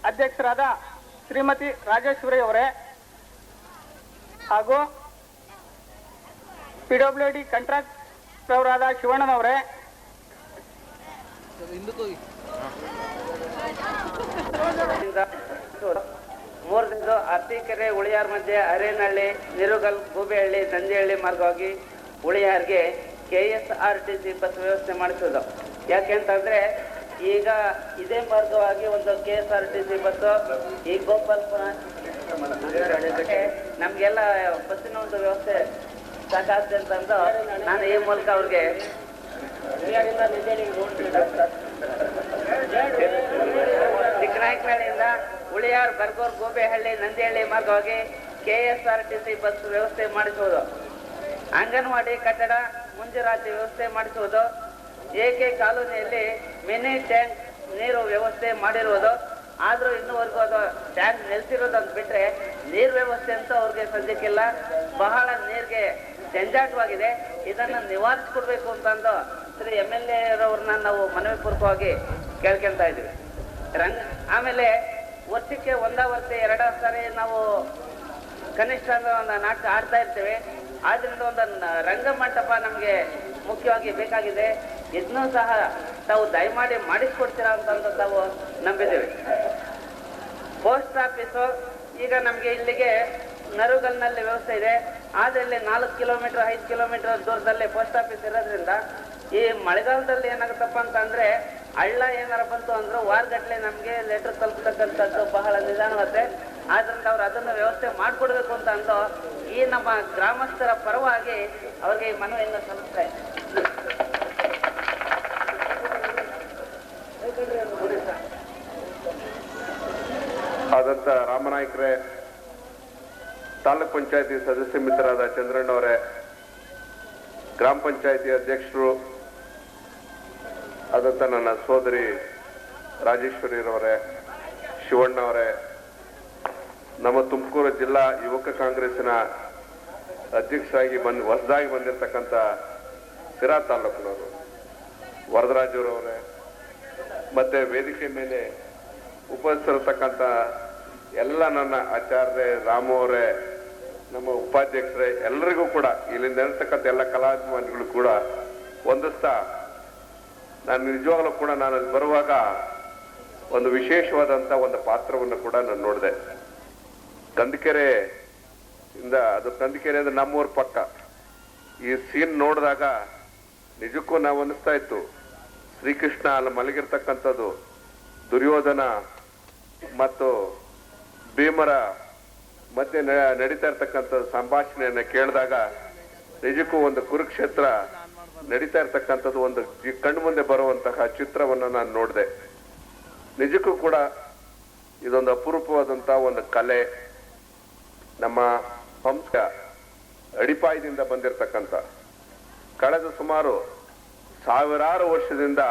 ಅಧ್ಯಕ್ಷರಾದ ಶ್ರೀಮತಿ ರಾಜೇಶ್ವರಿ ಅವರೇ, ಹಾಗೂ PWD ಕಾಂಟ್ರಾಕ್ಟ್ ಅವರಾದ ಶಿವಣ್ಣನವರೇ, ಮೂರನೇದು ಅರ್ತಿಕೆರೆ ಉಳಿಯಾರ್ ಮಧ್ಯೆ ಅರೇನಹಳ್ಳಿ, ನಿರುಗಲ್, ಗೂಬೆಹಳ್ಳಿ, ನಂದಿಹಳ್ಳಿ ಮಾರ್ಗವಾಗಿ ಉಳಿಯಾರ್ಗೆ KSRTC ಬಸ್ ವ್ಯವಸ್ಥೆ ಮಾಡಿಸೋದು. ಯಾಕೆಂತಂದ್ರೆ ಈಗ ಇದೇ ಮಾರ್ಗವಾಗಿ ಒಂದು KSRTC ಬಸ್ಸು ಈ ಗೋಪಾಲ್ಪುರ ನಮ್ಗೆಲ್ಲ ಬಸ್ಸಿನ ಒಂದು ವ್ಯವಸ್ಥೆ ಸಾಕಾಗ್ತದೆ ಅಂತಂದು ನಾನು ಈ ಮೂಲಕ ಅವ್ರಿಗೆ ಚಿಕ್ಕನಾಯಕನಹಳ್ಳಿಯಿಂದ ಉಳಿಯಾರ್, ಬರ್ಗೂರ್, ಗೂಬೆಹಳ್ಳಿ, ನಂದಿಹಳ್ಳಿ ಮಾರ್ಗವಾಗಿ KSRTC ಬಸ್ ವ್ಯವಸ್ಥೆ ಮಾಡಿಸುವುದು. ಅಂಗನವಾಡಿ ಕಟ್ಟಡ ಮುಂಜಾರಾತಿ ವ್ಯವಸ್ಥೆ ಮಾಡಿಸುವುದು. AK ಕಾಲೋನಿಯಲ್ಲಿ ಮಿನಿ ಟ್ಯಾಂಕ್ ನೀರು ವ್ಯವಸ್ಥೆ ಮಾಡಿರುವುದು. ಆದ್ರೂ ಇನ್ನೂವರೆಗೂ ಅದು ಟ್ಯಾಂಕ್ ನಿಲ್ಸಿರೋದಂತ ಬಿಟ್ರೆ ನೀರ್ ವ್ಯವಸ್ಥೆ ಅಂತ ಅವ್ರಿಗೆ ಸದ್ಯಕ್ಕಿಲ್ಲ. ಬಹಳ ನೀರಿಗೆ ಜಂಜಾಟವಾಗಿದೆ. ಇದನ್ನ ನಿವಾರಿಸಿಕೊಡ್ಬೇಕು ಅಂತಂದು ಶ್ರೀ MLA ರವ್ರನ್ನ ನಾವು ಮನವಿ ಪೂರ್ವಕವಾಗಿ ಕೇಳ್ಕೊಂತಾ ಇದ್ವಿ. ಆಮೇಲೆ ವರ್ಷಕ್ಕೆ ಎರಡೇ ಸಾರಿ ನಾವು ಕನಿಷ್ಠ ಒಂದು ನಾಟಕ ಆಡ್ತಾ ಇರ್ತೇವೆ. ಆದ್ರಿಂದ ಒಂದು ರಂಗಮಂಟಪ ನಮಗೆ ಮುಖ್ಯವಾಗಿ ಬೇಕಾಗಿದೆ. ಇದನ್ನೂ ಸಹ ತಾವು ದಯಮಾಡಿ ಮಾಡಿಸ್ಕೊಡ್ತೀರಾ ಅಂತಂದು ತಾವು ನಂಬಿದ್ದೇವೆ. ಪೋಸ್ಟ್ ಆಫೀಸು ಈಗ ನಮಗೆ ಇಲ್ಲಿಗೆ ನರುಗಲ್ನಲ್ಲಿ ವ್ಯವಸ್ಥೆ ಇದೆ. ಆದ್ರೆ ಇಲ್ಲಿ 4 ಕಿಲೋಮೀಟರ್ 5 ಕಿಲೋಮೀಟರ್ ದೂರದಲ್ಲಿ ಪೋಸ್ಟ್ ಆಫೀಸ್ ಇರೋದ್ರಿಂದ ಈ ಮಳೆಗಾಲದಲ್ಲಿ ಏನಾಗುತ್ತಪ್ಪ ಅಂತಂದ್ರೆ ಹಳ್ಳ ಏನಾರ ಬಂತು ಅಂದ್ರೆ ವಾರಗಟ್ಲೆ ನಮ್ಗೆ ಲೆಟರ್ ತಲುಪತಕ್ಕಂಥದ್ದು ಬಹಳ ನಿಧಾನವಾಗುತ್ತೆ. ಆದ್ರಿಂದ ಅವ್ರು ಅದನ್ನು ವ್ಯವಸ್ಥೆ ಮಾಡ್ಕೊಡ್ಬೇಕು ಅಂತ ಅಂದು ಈ ನಮ್ಮ ಗ್ರಾಮಸ್ಥರ ಪರವಾಗಿ ಅವ್ರಿಗೆ ಈ ಮನವಿಯನ್ನು ಸಲ್ಲಿಸ್ತಾ ಇದ್ದಾರೆ. ಆದಂತ ರಾಮನಾಯ್ಕರೇ, ತಾಲೂಕ್ ಪಂಚಾಯತಿ ಸದಸ್ಯ ಮಿತ್ರರಾದ ಚಂದ್ರಣ್ಣವರೇ, ಗ್ರಾಮ ಪಂಚಾಯತಿ ಅಧ್ಯಕ್ಷರು ಆದಂತ ನನ್ನ ಸೋದರಿ ರಾಜೇಶ್ವರಿರವರೇ, ಶಿವಣ್ಣವರೇ, ನಮ್ಮ ತುಮಕೂರು ಜಿಲ್ಲಾ ಯುವಕ ಕಾಂಗ್ರೆಸ್ಸಿನ ಅಧ್ಯಕ್ಷರಾಗಿ ಹೊಸದಾಗಿ ಬಂದಿರತಕ್ಕಂಥ ಸಿರಾ ತಾಲೂಕಿನವರು ವರದರಾಜರವರೇ, ಮತ್ತೆ ವೇದಿಕೆ ಮೇಲೆ ಉಪಸ್ಥಿತರತಕ್ಕಂಥ ಎಲ್ಲ ನನ್ನ ಆಚಾರ್ಯರೇ, ರಾಮು ಅವರೇ, ನಮ್ಮ ಉಪಾಧ್ಯಕ್ಷರೇ, ಎಲ್ಲರಿಗೂ ಕೂಡ ಇಲ್ಲಿಂದ ಇರತಕ್ಕಂಥ ಎಲ್ಲ ಕಲಾಭಿಮಾನಿಗಳು ಕೂಡ ಹೊಂದಿಸ್ತಾ, ನಾನು ನಿಜವಾಗ್ಲೂ ಕೂಡ ನಾನು ಅಲ್ಲಿ ಬರುವಾಗ ಒಂದು ವಿಶೇಷವಾದಂತ ಒಂದು ಪಾತ್ರವನ್ನು ಕೂಡ ನಾನು ನೋಡಿದೆ. ಕಂದಕೆರೆ ಇಂದ, ಅದು ಕಂದಕೆರೆ ಅಂದ್ರೆ ನಮ್ಮೂರ ಪಕ್ಕ. ಈ ಸೀನ್ ನೋಡಿದಾಗ ನಿಜಕ್ಕೂ ನಾವು ಅನ್ನಿಸ್ತಾ ಇತ್ತು, ಶ್ರೀಕೃಷ್ಣ ಅಲ್ಲಿ ಮಲಗಿರ್ತಕ್ಕಂಥದ್ದು, ದುರ್ಯೋಧನ ಮತ್ತು ಭೀಮರ ಮಧ್ಯೆ ನಡೀತಾ ಇರ್ತಕ್ಕಂಥ ಸಂಭಾಷಣೆಯನ್ನ ಕೇಳಿದಾಗ ನಿಜಕ್ಕೂ ಒಂದು ಕುರುಕ್ಷೇತ್ರ ನಡೀತಾ ಇರ್ತಕ್ಕಂಥದ್ದು ಒಂದು ಕಣ್ಣು ಮುಂದೆ ಬರುವಂತಹ ಚಿತ್ರವನ್ನು ನಾನು ನೋಡಿದೆ. ನಿಜಕ್ಕೂ ಕೂಡ ಇದೊಂದು ಅಪರೂಪವಾದಂತಹ ಒಂದು ಕಲೆ, ನಮ್ಮ ಹಂಸ ಅಡಿಪಾಯದಿಂದ ಬಂದಿರತಕ್ಕಂಥ, ಕಳೆದ ಸುಮಾರು ಸಾವಿರಾರು ವರ್ಷದಿಂದ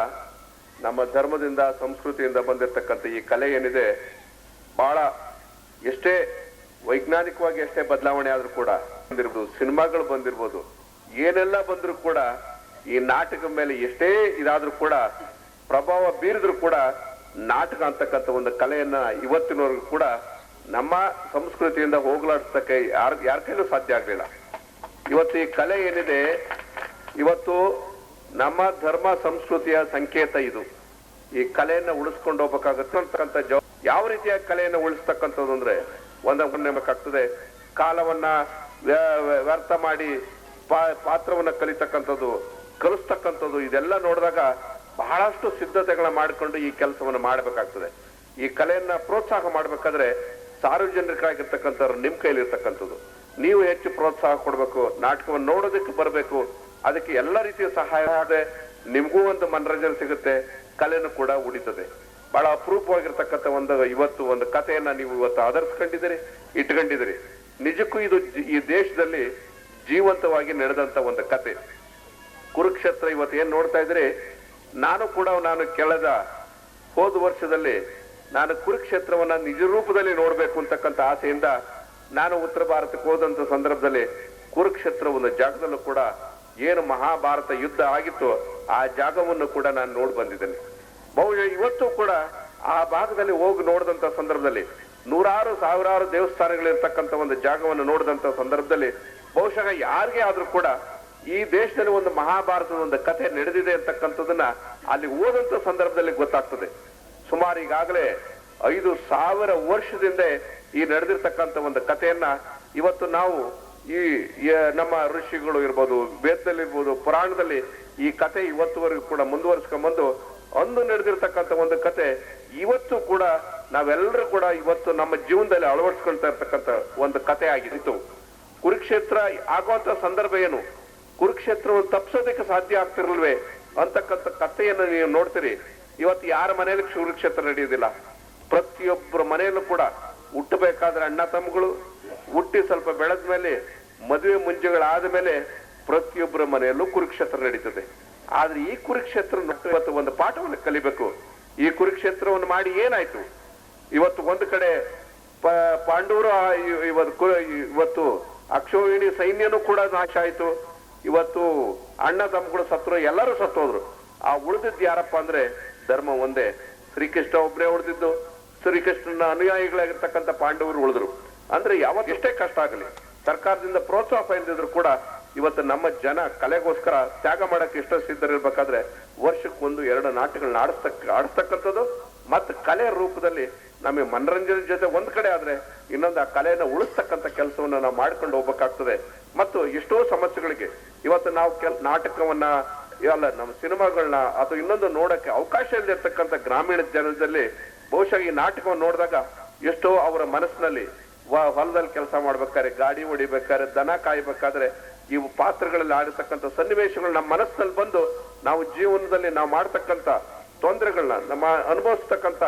ನಮ್ಮ ಧರ್ಮದಿಂದ ಸಂಸ್ಕೃತಿಯಿಂದ ಬಂದಿರತಕ್ಕಂಥ ಈ ಕಲೆ ಏನಿದೆ, ಬಹಳ ಎಷ್ಟೇ ವೈಜ್ಞಾನಿಕವಾಗಿ ಎಷ್ಟೇ ಬದಲಾವಣೆ ಆದ್ರೂ ಕೂಡ ಬಂದಿರ್ಬೋದು, ಸಿನಿಮಾಗಳು ಬಂದಿರ್ಬೋದು, ಏನೆಲ್ಲ ಬಂದ್ರು ಕೂಡ ಈ ನಾಟಕ ಮೇಲೆ ಎಷ್ಟೇ ಇದಾದ್ರೂ ಕೂಡ ಪ್ರಭಾವ ಬೀರಿದ್ರು ಕೂಡ ನಾಟಕ ಅಂತಕ್ಕಂಥ ಒಂದು ಕಲೆಯನ್ನ ಇವತ್ತಿನವರೆಗೂ ಕೂಡ ನಮ್ಮ ಸಂಸ್ಕೃತಿಯಿಂದ ಹೋಗ್ಲಾಡ್ಸಕ್ಕೆ ಯಾರ ಕೈಲೂ ಸಾಧ್ಯ ಆಗ್ಲಿಲ್ಲ. ಇವತ್ತು ಈ ಕಲೆ ಏನಿದೆ, ಇವತ್ತು ನಮ್ಮ ಧರ್ಮ ಸಂಸ್ಕೃತಿಯ ಸಂಕೇತ ಇದು. ಈ ಕಲೆಯನ್ನ ಉಳಿಸ್ಕೊಂಡು ಹೋಗ್ಬೇಕಾಗತ್ತಂತ ಯಾವ ರೀತಿಯ ಕಲೆಯನ್ನ ಉಳಿಸ್ತಕ್ಕಂಥದ್ದು ಅಂದ್ರೆ ನಮಗಾಗ್ತದೆ, ಕಾಲವನ್ನ ವ್ಯರ್ಥ ಮಾಡಿ ಪಾತ್ರವನ್ನ ಕಲಿತಕ್ಕಂಥದ್ದು, ಕಲಿಸ್ತಕ್ಕಂಥದ್ದು, ಇದೆಲ್ಲ ನೋಡಿದಾಗ ಬಹಳಷ್ಟು ಸಿದ್ಧತೆಗಳನ್ನ ಮಾಡಿಕೊಂಡು ಈ ಕೆಲಸವನ್ನ ಮಾಡಬೇಕಾಗ್ತದೆ. ಈ ಕಲೆಯನ್ನ ಪ್ರೋತ್ಸಾಹ ಮಾಡ್ಬೇಕಾದ್ರೆ ಸಾರ್ವಜನಿಕರಾಗಿರ್ತಕ್ಕಂಥವ್ರು ನಿಮ್ ಕೈಲಿ ಇರ್ತಕ್ಕಂಥದ್ದು. ನೀವು ಹೆಚ್ಚು ಪ್ರೋತ್ಸಾಹ ಕೊಡ್ಬೇಕು, ನಾಟಕವನ್ನು ನೋಡೋದಕ್ಕೆ ಬರಬೇಕು, ಅದಕ್ಕೆ ಎಲ್ಲ ರೀತಿಯ ಸಹಾಯ ಆದ್ರೆ ನಿಮ್ಗೂ ಒಂದು ಮನರಂಜನೆ ಸಿಗುತ್ತೆ, ಕಲೆನೂ ಕೂಡ ಉಳಿತದೆ. ಬಹಳ ಅಪರೂಪವಾಗಿರ್ತಕ್ಕಂಥ ಇವತ್ತು ಒಂದು ಕಥೆಯನ್ನ ನೀವು ಇವತ್ತು ಆಧರಿಸ್ಕೊಂಡಿದ್ದೀರಿ, ಇಟ್ಕೊಂಡಿದ್ದೀರಿ. ನಿಜಕ್ಕೂ ಇದು ಈ ದೇಶದಲ್ಲಿ ಜೀವಂತವಾಗಿ ನಡೆದಂತ ಒಂದು ಕತೆ. ಕುರುಕ್ಷೇತ್ರ ಇವತ್ತು ಏನ್ ನೋಡ್ತಾ ಇದ್ರಿ, ನಾನು ಕೆಳದ ಹೋದ ವರ್ಷದಲ್ಲಿ ನಾನು ಕುರುಕ್ಷೇತ್ರವನ್ನ ನಿಜ ರೂಪದಲ್ಲಿ ನೋಡ್ಬೇಕು ಅಂತಕ್ಕಂಥ ಆಸೆಯಿಂದ ನಾನು ಉತ್ತರ ಭಾರತಕ್ಕೆ ಹೋದಂತ ಸಂದರ್ಭದಲ್ಲಿ ಕುರುಕ್ಷೇತ್ರ ಒಂದು ಜಾಗದಲ್ಲೂ ಕೂಡ ಏನು ಮಹಾಭಾರತ ಯುದ್ಧ ಆಗಿತ್ತು ಆ ಜಾಗವನ್ನು ಕೂಡ ನಾನು ನೋಡಿ ಬಂದಿದ್ದೇನೆ. ಬಹುಶಃ ಇವತ್ತು ಕೂಡ ಆ ಭಾಗದಲ್ಲಿ ಹೋಗಿ ನೋಡಿದಂತ ಸಂದರ್ಭದಲ್ಲಿ ನೂರಾರು ಸಾವಿರಾರು ದೇವಸ್ಥಾನಗಳಿರ್ತಕ್ಕಂಥ ಒಂದು ಜಾಗವನ್ನು ನೋಡಿದಂತ ಸಂದರ್ಭದಲ್ಲಿ ಬಹುಶಃ ಯಾರಿಗೇ ಆದ್ರೂ ಕೂಡ ಈ ದೇಶದಲ್ಲಿ ಒಂದು ಮಹಾಭಾರತದ ಒಂದು ಕಥೆ ನಡೆದಿದೆ ಅಂತಕ್ಕಂಥದನ್ನ ಅಲ್ಲಿ ಓದಂತ ಸಂದರ್ಭದಲ್ಲಿ ಗೊತ್ತಾಗ್ತದೆ. ಸುಮಾರು ಈಗಾಗಲೇ 5,000 ವರ್ಷದಿಂದ ಈ ನಡೆದಿರ್ತಕ್ಕಂಥ ಒಂದು ಕಥೆಯನ್ನ ಇವತ್ತು ನಾವು ಈ ನಮ್ಮ ಋಷಿಗಳು ಇರ್ಬೋದು, ವೇದದಲ್ಲಿ ಇರ್ಬೋದು, ಪುರಾಣದಲ್ಲಿ ಈ ಕಥೆ ಇವತ್ತುವರೆಗೂ ಕೂಡ ಮುಂದುವರಿಸ್ಕೊಂಡ್ಬಂದು ಅಂದು ನಡೆದಿರ್ತಕ್ಕಂಥ ಒಂದು ಕತೆ ಇವತ್ತು ಕೂಡ ನಾವೆಲ್ಲರೂ ಕೂಡ ಇವತ್ತು ನಮ್ಮ ಜೀವನದಲ್ಲಿ ಅಳವಡಿಸ್ಕೊಳ್ತಾ ಇರ್ತಕ್ಕಂಥ ಒಂದು ಕತೆ ಆಗಿತ್ತು. ಕುರುಕ್ಷೇತ್ರ ಆಗುವಂತ ಸಂದರ್ಭ ಏನು, ಕುರುಕ್ಷೇತ್ರವನ್ನು ತಪ್ಪಿಸೋದಕ್ಕೆ ಸಾಧ್ಯ ಆಗ್ತಿರ್ಲ್ವೇ ಅಂತಕ್ಕಂಥ ಕಥೆಯನ್ನು ನೀವು ನೋಡ್ತೀರಿ. ಇವತ್ತು ಯಾರ ಮನೆಯಲ್ಲಿ ಕುರುಕ್ಷೇತ್ರ ನಡೆಯುವುದಿಲ್ಲ. ಪ್ರತಿಯೊಬ್ಬರ ಮನೆಯಲ್ಲೂ ಕೂಡ ಹುಟ್ಟಬೇಕಾದ್ರೆ ಅಣ್ಣ ತಮ್ಮಗಳು ಹುಟ್ಟಿ ಸ್ವಲ್ಪ ಬೆಳೆದ ಮೇಲೆ ಮದುವೆ ಮುಂಜೆಗಳಾದ ಮೇಲೆ ಪ್ರತಿಯೊಬ್ಬರ ಮನೆಯಲ್ಲೂ ಕುರುಕ್ಷೇತ್ರ ನಡೀತದೆ. ಆದ್ರೆ ಈ ಕುರುಕ್ಷೇತ್ರ ಇವತ್ತು ಒಂದು ಪಾಠವನ್ನು ಕಲಿಬೇಕು. ಈ ಕುರುಕ್ಷೇತ್ರವನ್ನು ಮಾಡಿ ಏನಾಯ್ತು? ಇವತ್ತು ಒಂದು ಕಡೆ ಪಾಂಡವರು ಇವತ್ತು ಅಕ್ಷೋಹಿಣಿ ಸೈನ್ಯನೂ ಕೂಡ ನಾಶ ಆಯ್ತು. ಇವತ್ತು ಅಣ್ಣ ತಮ್ಮಗಳು ಸತ್ರು, ಎಲ್ಲರೂ ಸತ್ತೋದ್ರು. ಆ ಉಳಿದಿದ್ದು ಯಾರಪ್ಪ ಅಂದ್ರೆ ಧರ್ಮ ಒಂದೇ. ಶ್ರೀಕೃಷ್ಣ ಒಬ್ಬರೇ ಉಳಿದಿದ್ದು. ಶ್ರೀಕೃಷ್ಣನ ಅನುಯಾಯಿಗಳಾಗಿರ್ತಕ್ಕಂಥ ಪಾಂಡವರು ಉಳಿದ್ರು. ಅಂದ್ರೆ ಯಾವತ್ತು ಎಷ್ಟೇ ಕಷ್ಟ ಆಗಲಿ ಸರ್ಕಾರದಿಂದ ಪ್ರೋತ್ಸಾಹ ಇಲ್ದಿದ್ರು ಕೂಡ ಇವತ್ತು ನಮ್ಮ ಜನ ಕಲೆಗೋಸ್ಕರ ತ್ಯಾಗ ಮಾಡಕ್ಕೆ ಎಷ್ಟೋ ಸಿದ್ಧರಿರ್ಬೇಕಾದ್ರೆ ವರ್ಷಕ್ಕೆ 1-2 ನಾಟಕಗಳನ್ನ ಆಡಿಸ್ತಕ್ಕಂಥದ್ದು ಮತ್ತು ಕಲೆ ರೂಪದಲ್ಲಿ ನಮಗೆ ಮನರಂಜನೆ ಜೊತೆ ಒಂದ್ ಕಡೆ ಆದ್ರೆ ಇನ್ನೊಂದು ಆ ಕಲೆಯನ್ನು ಉಳಿಸ್ತಕ್ಕಂಥ ಕೆಲಸವನ್ನ ನಾವು ಮಾಡ್ಕೊಂಡು ಹೋಗ್ಬೇಕಾಗ್ತದೆ. ಮತ್ತು ಎಷ್ಟೋ ಸಮಸ್ಯೆಗಳಿಗೆ ಇವತ್ತು ನಾವು ನಾಟಕವನ್ನ ಅಲ್ಲ ನಮ್ಮ ಸಿನಿಮಾಗಳನ್ನ ಅಥವಾ ಇನ್ನೊಂದು ನೋಡಕ್ಕೆ ಅವಕಾಶ ಇಲ್ಲದಿರ್ತಕ್ಕಂಥ ಗ್ರಾಮೀಣ ಜನದಲ್ಲಿ ಬಹುಶಃ ಈ ನಾಟಕವನ್ನು ನೋಡಿದಾಗ ಎಷ್ಟೋ ಅವರ ಮನಸ್ಸಿನಲ್ಲಿ ಹೊಲದಲ್ಲಿ ಕೆಲಸ ಮಾಡ್ಬೇಕಾದ್ರೆ, ಗಾಡಿ ಹೊಡಿಬೇಕಾದ್ರೆ, ದನ ಕಾಯ್ಬೇಕಾದ್ರೆ ಇವು ಪಾತ್ರಗಳಲ್ಲಿ ಆಡಿರ್ತಕ್ಕಂಥ ಸನ್ನಿವೇಶಗಳು ನಮ್ಮ ಮನಸ್ಸಿನಲ್ಲಿ ಬಂದು ನಾವು ಜೀವನದಲ್ಲಿ ನಾವು ಮಾಡ್ತಕ್ಕಂಥ ತೊಂದರೆಗಳನ್ನ, ನಮ್ಮ ಅನುಭವಿಸ್ತಕ್ಕಂಥ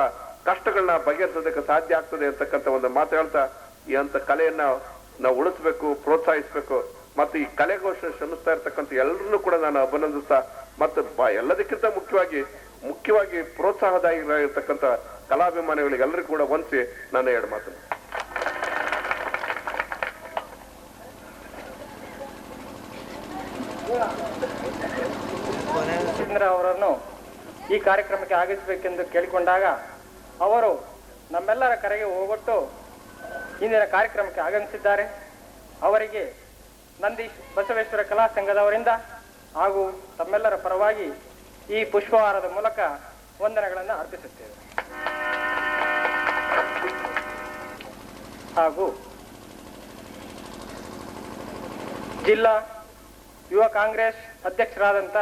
ಕಷ್ಟಗಳನ್ನ ಬಗೆಹರಿಸೋದಕ್ಕೆ ಸಾಧ್ಯ ಆಗ್ತದೆ ಅಂತಕ್ಕಂಥ ಒಂದು ಮಾತು ಹೇಳ್ತಾ ಈ ಅಂತ ಕಲೆಯನ್ನ ನಾವು ಉಳಿಸ್ಬೇಕು, ಪ್ರೋತ್ಸಾಹಿಸ್ಬೇಕು. ಮತ್ತು ಈ ಕಲೆಗೋಸ್ಕರ ಶ್ರಮಿಸ್ತಾ ಇರ್ತಕ್ಕಂಥ ಎಲ್ಲರನ್ನೂ ಕೂಡ ನಾನು ಅಭಿನಂದಿಸ್ತಾ ಮತ್ತು ಎಲ್ಲದಕ್ಕಿಂತ ಮುಖ್ಯವಾಗಿ ಪ್ರೋತ್ಸಾಹದಾಗಿರ್ತಕ್ಕಂಥ ಕಲಾಭಿಮಾನಿಗಳಿಗೆ ಎಲ್ಲರಿಗೂ ಕೂಡ ವಂದಿಸಿ ನಾನು 2 ಮಾತನ್ನು. ಅವರನ್ನು ಈ ಕಾರ್ಯಕ್ರಮಕ್ಕೆ ಆಗಮಿಸಬೇಕೆಂದು ಕೇಳಿಕೊಂಡಾಗ ಅವರು ನಮ್ಮೆಲ್ಲರ ಕರೆಗೆ ಹೋಗೊಟ್ಟು ಇಂದಿನ ಕಾರ್ಯಕ್ರಮಕ್ಕೆ ಆಗಮಿಸಿದ್ದಾರೆ. ಅವರಿಗೆ ನಂದೀಶ್ ಬಸವೇಶ್ವರ ಕಲಾ ಸಂಘದವರಿಂದ ಹಾಗೂ ತಮ್ಮೆಲ್ಲರ ಪರವಾಗಿ ಈ ಪುಷ್ಪಹಾರದ ಮೂಲಕ ವಂದನೆಗಳನ್ನು ಅರ್ಪಿಸುತ್ತೇವೆ. ಹಾಗೂ ಜಿಲ್ಲಾ ಯುವ ಕಾಂಗ್ರೆಸ್ ಅಧ್ಯಕ್ಷರಾದಂಥ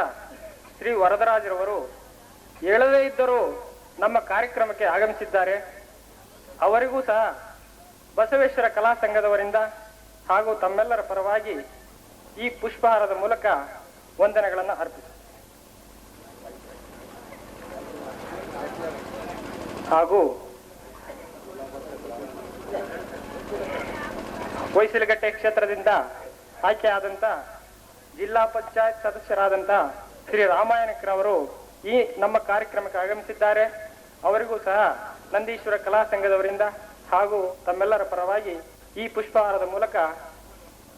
ಶ್ರೀ ವರದರಾಜರವರು ಹೇಳದೇ ಇದ್ದರೂ ನಮ್ಮ ಕಾರ್ಯಕ್ರಮಕ್ಕೆ ಆಗಮಿಸಿದ್ದಾರೆ. ಅವರಿಗೂ ಸಹ ಬಸವೇಶ್ವರ ಕಲಾ ಸಂಘದವರಿಂದ ಹಾಗೂ ತಮ್ಮೆಲ್ಲರ ಪರವಾಗಿ ಈ ಪುಷ್ಪಹಾರದ ಮೂಲಕ ವಂದನೆಗಳನ್ನು ಅರ್ಪಿಸುತ್ತೇವೆ. ಹಾಗೂ ಹೊಯ್ಸಲಗಟ್ಟೆ ಕ್ಷೇತ್ರದಿಂದ ಆಯ್ಕೆಯಾದಂಥ ಜಿಲ್ಲಾ ಪಂಚಾಯತ್ ಸದಸ್ಯರಾದಂಥ ಶ್ರೀ ರಾಮಾಯಣಕರವರು ಈ ನಮ್ಮ ಕಾರ್ಯಕ್ರಮಕ್ಕೆ ಆಗಮಿಸಿದ್ದಾರೆ. ಅವರಿಗೂ ಸಹ ನಂದೀಶ್ವರ ಕಲಾ ಸಂಘದವರಿಂದ ಹಾಗೂ ತಮ್ಮೆಲ್ಲರ ಪರವಾಗಿ ಈ ಪುಷ್ಪಹಾರದ ಮೂಲಕ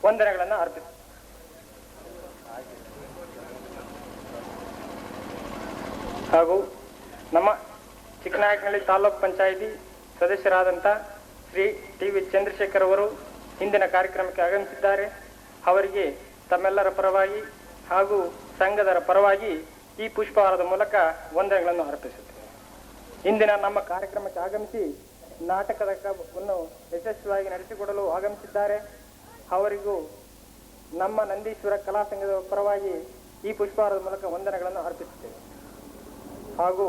ವಂದನೆಗಳನ್ನು ಅರ್ಪಿಸುತ್ತೇವೆ. ಹಾಗೂ ನಮ್ಮ ಚಿಕ್ಕನಾಯಕನಹಳ್ಳಿ ತಾಲೂಕು ಪಂಚಾಯಿತಿ ಸದಸ್ಯರಾದಂಥ ಶ್ರೀ ಟಿ.ವಿ. ಚಂದ್ರಶೇಖರ್ ಅವರು ಇಂದಿನ ಕಾರ್ಯಕ್ರಮಕ್ಕೆ ಆಗಮಿಸಿದ್ದಾರೆ. ಅವರಿಗೆ ತಮ್ಮೆಲ್ಲರ ಪರವಾಗಿ ಹಾಗೂ ಸಂಘದರ ಪರವಾಗಿ ಈ ಪುಷ್ಪಹಾರದ ಮೂಲಕ ವಂದನೆಗಳನ್ನು ಅರ್ಪಿಸುತ್ತೇವೆ. ಇಂದಿನ ನಮ್ಮ ಕಾರ್ಯಕ್ರಮಕ್ಕೆ ಆಗಮಿಸಿ ನಾಟಕವನ್ನು ಯಶಸ್ವಿಯಾಗಿ ನಡೆಸಿಕೊಡಲು ಆಗಮಿಸಿದ್ದಾರೆ. ಅವರಿಗೂ ನಮ್ಮ ನಂದೀಶ್ವರ ಕಲಾ ಸಂಘದ ಪರವಾಗಿ ಈ ಪುಷ್ಪಹಾರದ ಮೂಲಕ ವಂದನೆಗಳನ್ನು ಅರ್ಪಿಸುತ್ತೇವೆ. ಹಾಗೂ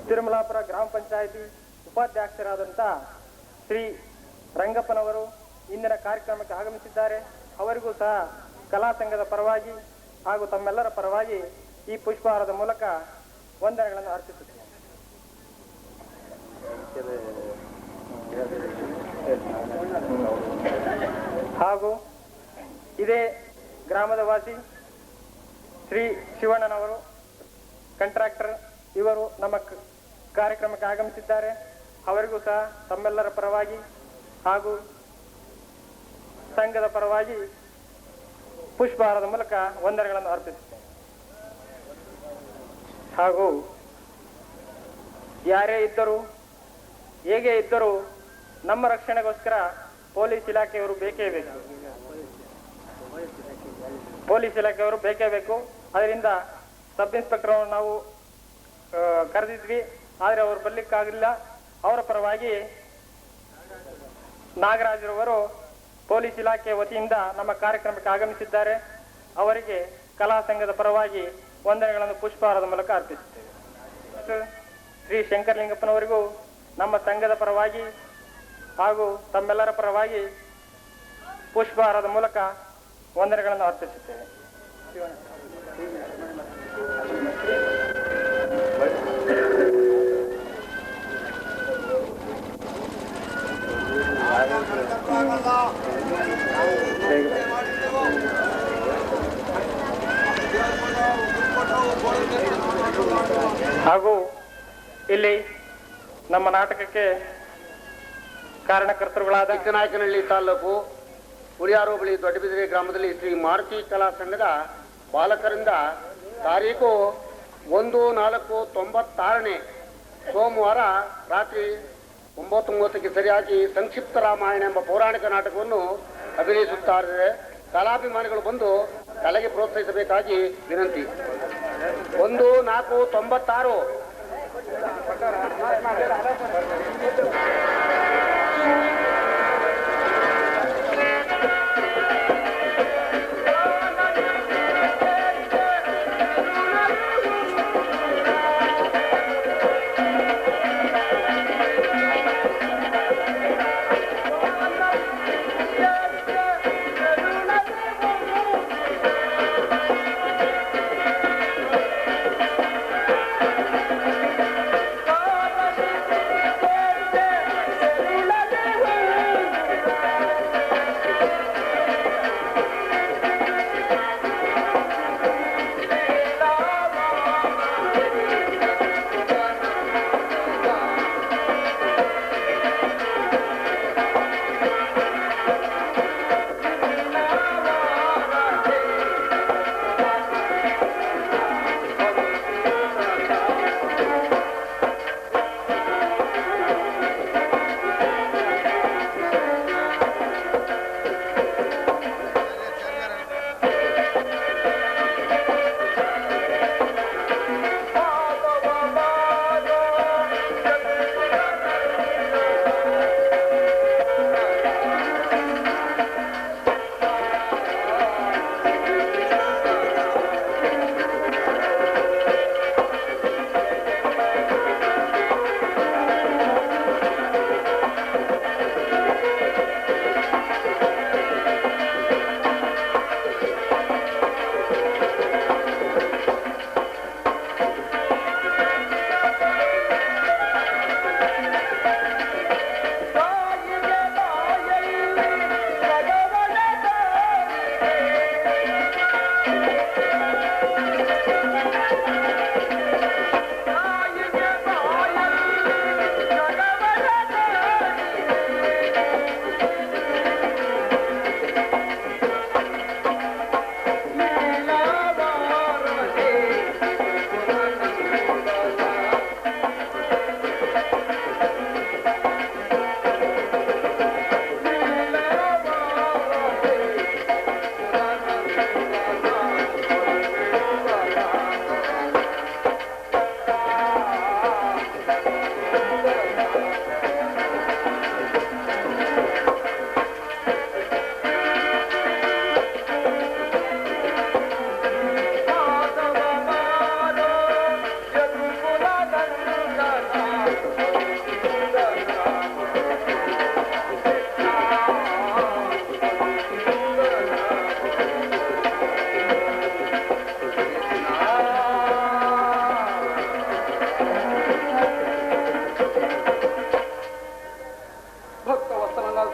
ತಿರುಮಲಾಪುರ ಗ್ರಾಮ ಪಂಚಾಯಿತಿ ಉಪಾಧ್ಯಕ್ಷರಾದಂಥ ಶ್ರೀ ರಂಗಪ್ಪನವರು ಇಂದಿನ ಕಾರ್ಯಕ್ರಮಕ್ಕೆ ಆಗಮಿಸಿದ್ದಾರೆ. ಅವರಿಗೂ ಸಹ ಕಲಾ ಸಂಘದ ಪರವಾಗಿ ಹಾಗೂ ತಮ್ಮೆಲ್ಲರ ಪರವಾಗಿ ಈ ಪುಷ್ಪಹಾರದ ಮೂಲಕ ವಂದನೆಗಳನ್ನು ಅರ್ಪಿಸುತ್ತೇವೆ. ಹಾಗೂ ಇದೇ ಗ್ರಾಮದ ವಾಸಿ ಶ್ರೀ ಶಿವಣ್ಣನವರು ಕಾಂಟ್ರಾಕ್ಟರ್, ಇವರು ನಮ್ಮ ಕಾರ್ಯಕ್ರಮಕ್ಕೆ ಆಗಮಿಸಿದ್ದಾರೆ. ಅವರಿಗೂ ಸಹ ತಮ್ಮೆಲ್ಲರ ಪರವಾಗಿ ಹಾಗೂ ಸಂಘದ ಪರವಾಗಿ ಪುಷ್ಪಹಾರದ ಮೂಲಕ ವಂದನೆಗಳನ್ನು ಅರ್ಪಿಸುತ್ತೇನೆ. ಹಾಗೂ ಯಾರೇ ಇದ್ದರೂ ಹೇಗೆ ಇದ್ದರೂ ನಮ್ಮ ರಕ್ಷಣೆಗೋಸ್ಕರ ಪೊಲೀಸ್ ಇಲಾಖೆಯವರು ಬೇಕೇ ಬೇಕು. ಅದರಿಂದ ಸಬ್ ಇನ್ಸ್ಪೆಕ್ಟರ್ ನಾವು ಕರೆದಿದ್ವಿ, ಆದರೆ ಅವರು ಬರ್ಲಿಕ್ಕಾಗಲಿಲ್ಲ. ಅವರ ಪರವಾಗಿ ನಾಗರಾಜರವರು ಪೊಲೀಸ್ ಇಲಾಖೆ ವತಿಯಿಂದ ನಮ್ಮ ಕಾರ್ಯಕ್ರಮಕ್ಕೆ ಆಗಮಿಸಿದ್ದಾರೆ. ಅವರಿಗೆ ಕಲಾ ಸಂಘದ ಪರವಾಗಿ ವಂದನೆಗಳನ್ನು ಪುಷ್ಪಹಾರದ ಮೂಲಕ ಅರ್ಪಿಸುತ್ತೇವೆ. ಶ್ರೀ ಶಂಕರಲಿಂಗಪ್ಪನವರಿಗೂ ನಮ್ಮ ಸಂಘದ ಪರವಾಗಿ ಹಾಗೂ ತಮ್ಮೆಲ್ಲರ ಪರವಾಗಿ ಪುಷ್ಪಹಾರದ ಮೂಲಕ ವಂದನೆಗಳನ್ನು ಅರ್ಪಿಸುತ್ತೇವೆ. ಹಾಗೂ ಇಲ್ಲಿ ನಮ್ಮ ನಾಟಕಕ್ಕೆ ಕಾರಣಕರ್ತರುಗಳಾದ ಚಿಕ್ಕನಾಯಕನಹಳ್ಳಿ ತಾಲೂಕು ಹುಳಿಯಾರು ಬಳಿ ದೊಡ್ಡಬಿದಿರೆ ಗ್ರಾಮದಲ್ಲಿ ಶ್ರೀ ಮಾರುತಿ ಕಲಾ ಸಂಘದ ಬಾಲಕರಿಂದ ತಾರೀಕು 1/4/96 ಸೋಮವಾರ ರಾತ್ರಿ 9:30ಕ್ಕೆ ಸರಿಯಾಗಿ ಸಂಕ್ಷಿಪ್ತ ರಾಮಾಯಣ ಎಂಬ ಪೌರಾಣಿಕ ನಾಟಕವನ್ನು ಅಭಿನಯಿಸುತ್ತಾರೆ. ಕಲಾಭಿಮಾನಿಗಳು ಬಂದು ಕಲೆಗೆ ಪ್ರೋತ್ಸಾಹಿಸಬೇಕಾಗಿ ವಿನಂತಿ. 1/4/96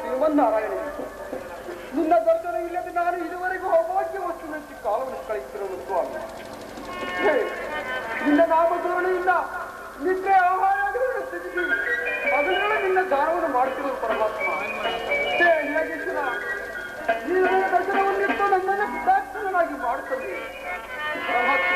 ಶ್ರೀಮನ್ನಾರಾಯಣ, ನಿನ್ನ ದರ್ಶನ ಇಲ್ಲದೆ ನಾನು ಇದುವರೆಗೂ ಅಭಾಗ್ಯ ವಸ್ತುವಿನಂತೆ ಕಾಲವನ್ನು ಕಳೆಯುತ್ತಿರುವ ಸ್ವಾಮಿ. ನಿನ್ನ ನಾಮಸ್ಮರಣೆಯಿಂದ ನಿದ್ರೆ ಆಹಾರಗಳನ್ನು ತ್ಯಜಿಸಿ ಅದನ್ನೆಲ್ಲ ನಿನ್ನ ದಾನವನ್ನು ಮಾಡುತ್ತಿರುವ ಪರಮಾತ್ಮ. ಹೇ ಯೋಗೇಶ್ವರ, ನೀನು ನನ್ನ ದರ್ಶನವನ್ನಿಟ್ಟು ನನ್ನನ್ನು ಕೃತಾರ್ಥನಾಗಿ ಮಾಡುತ್ತದೆ ಪರಮಾತ್ಮ.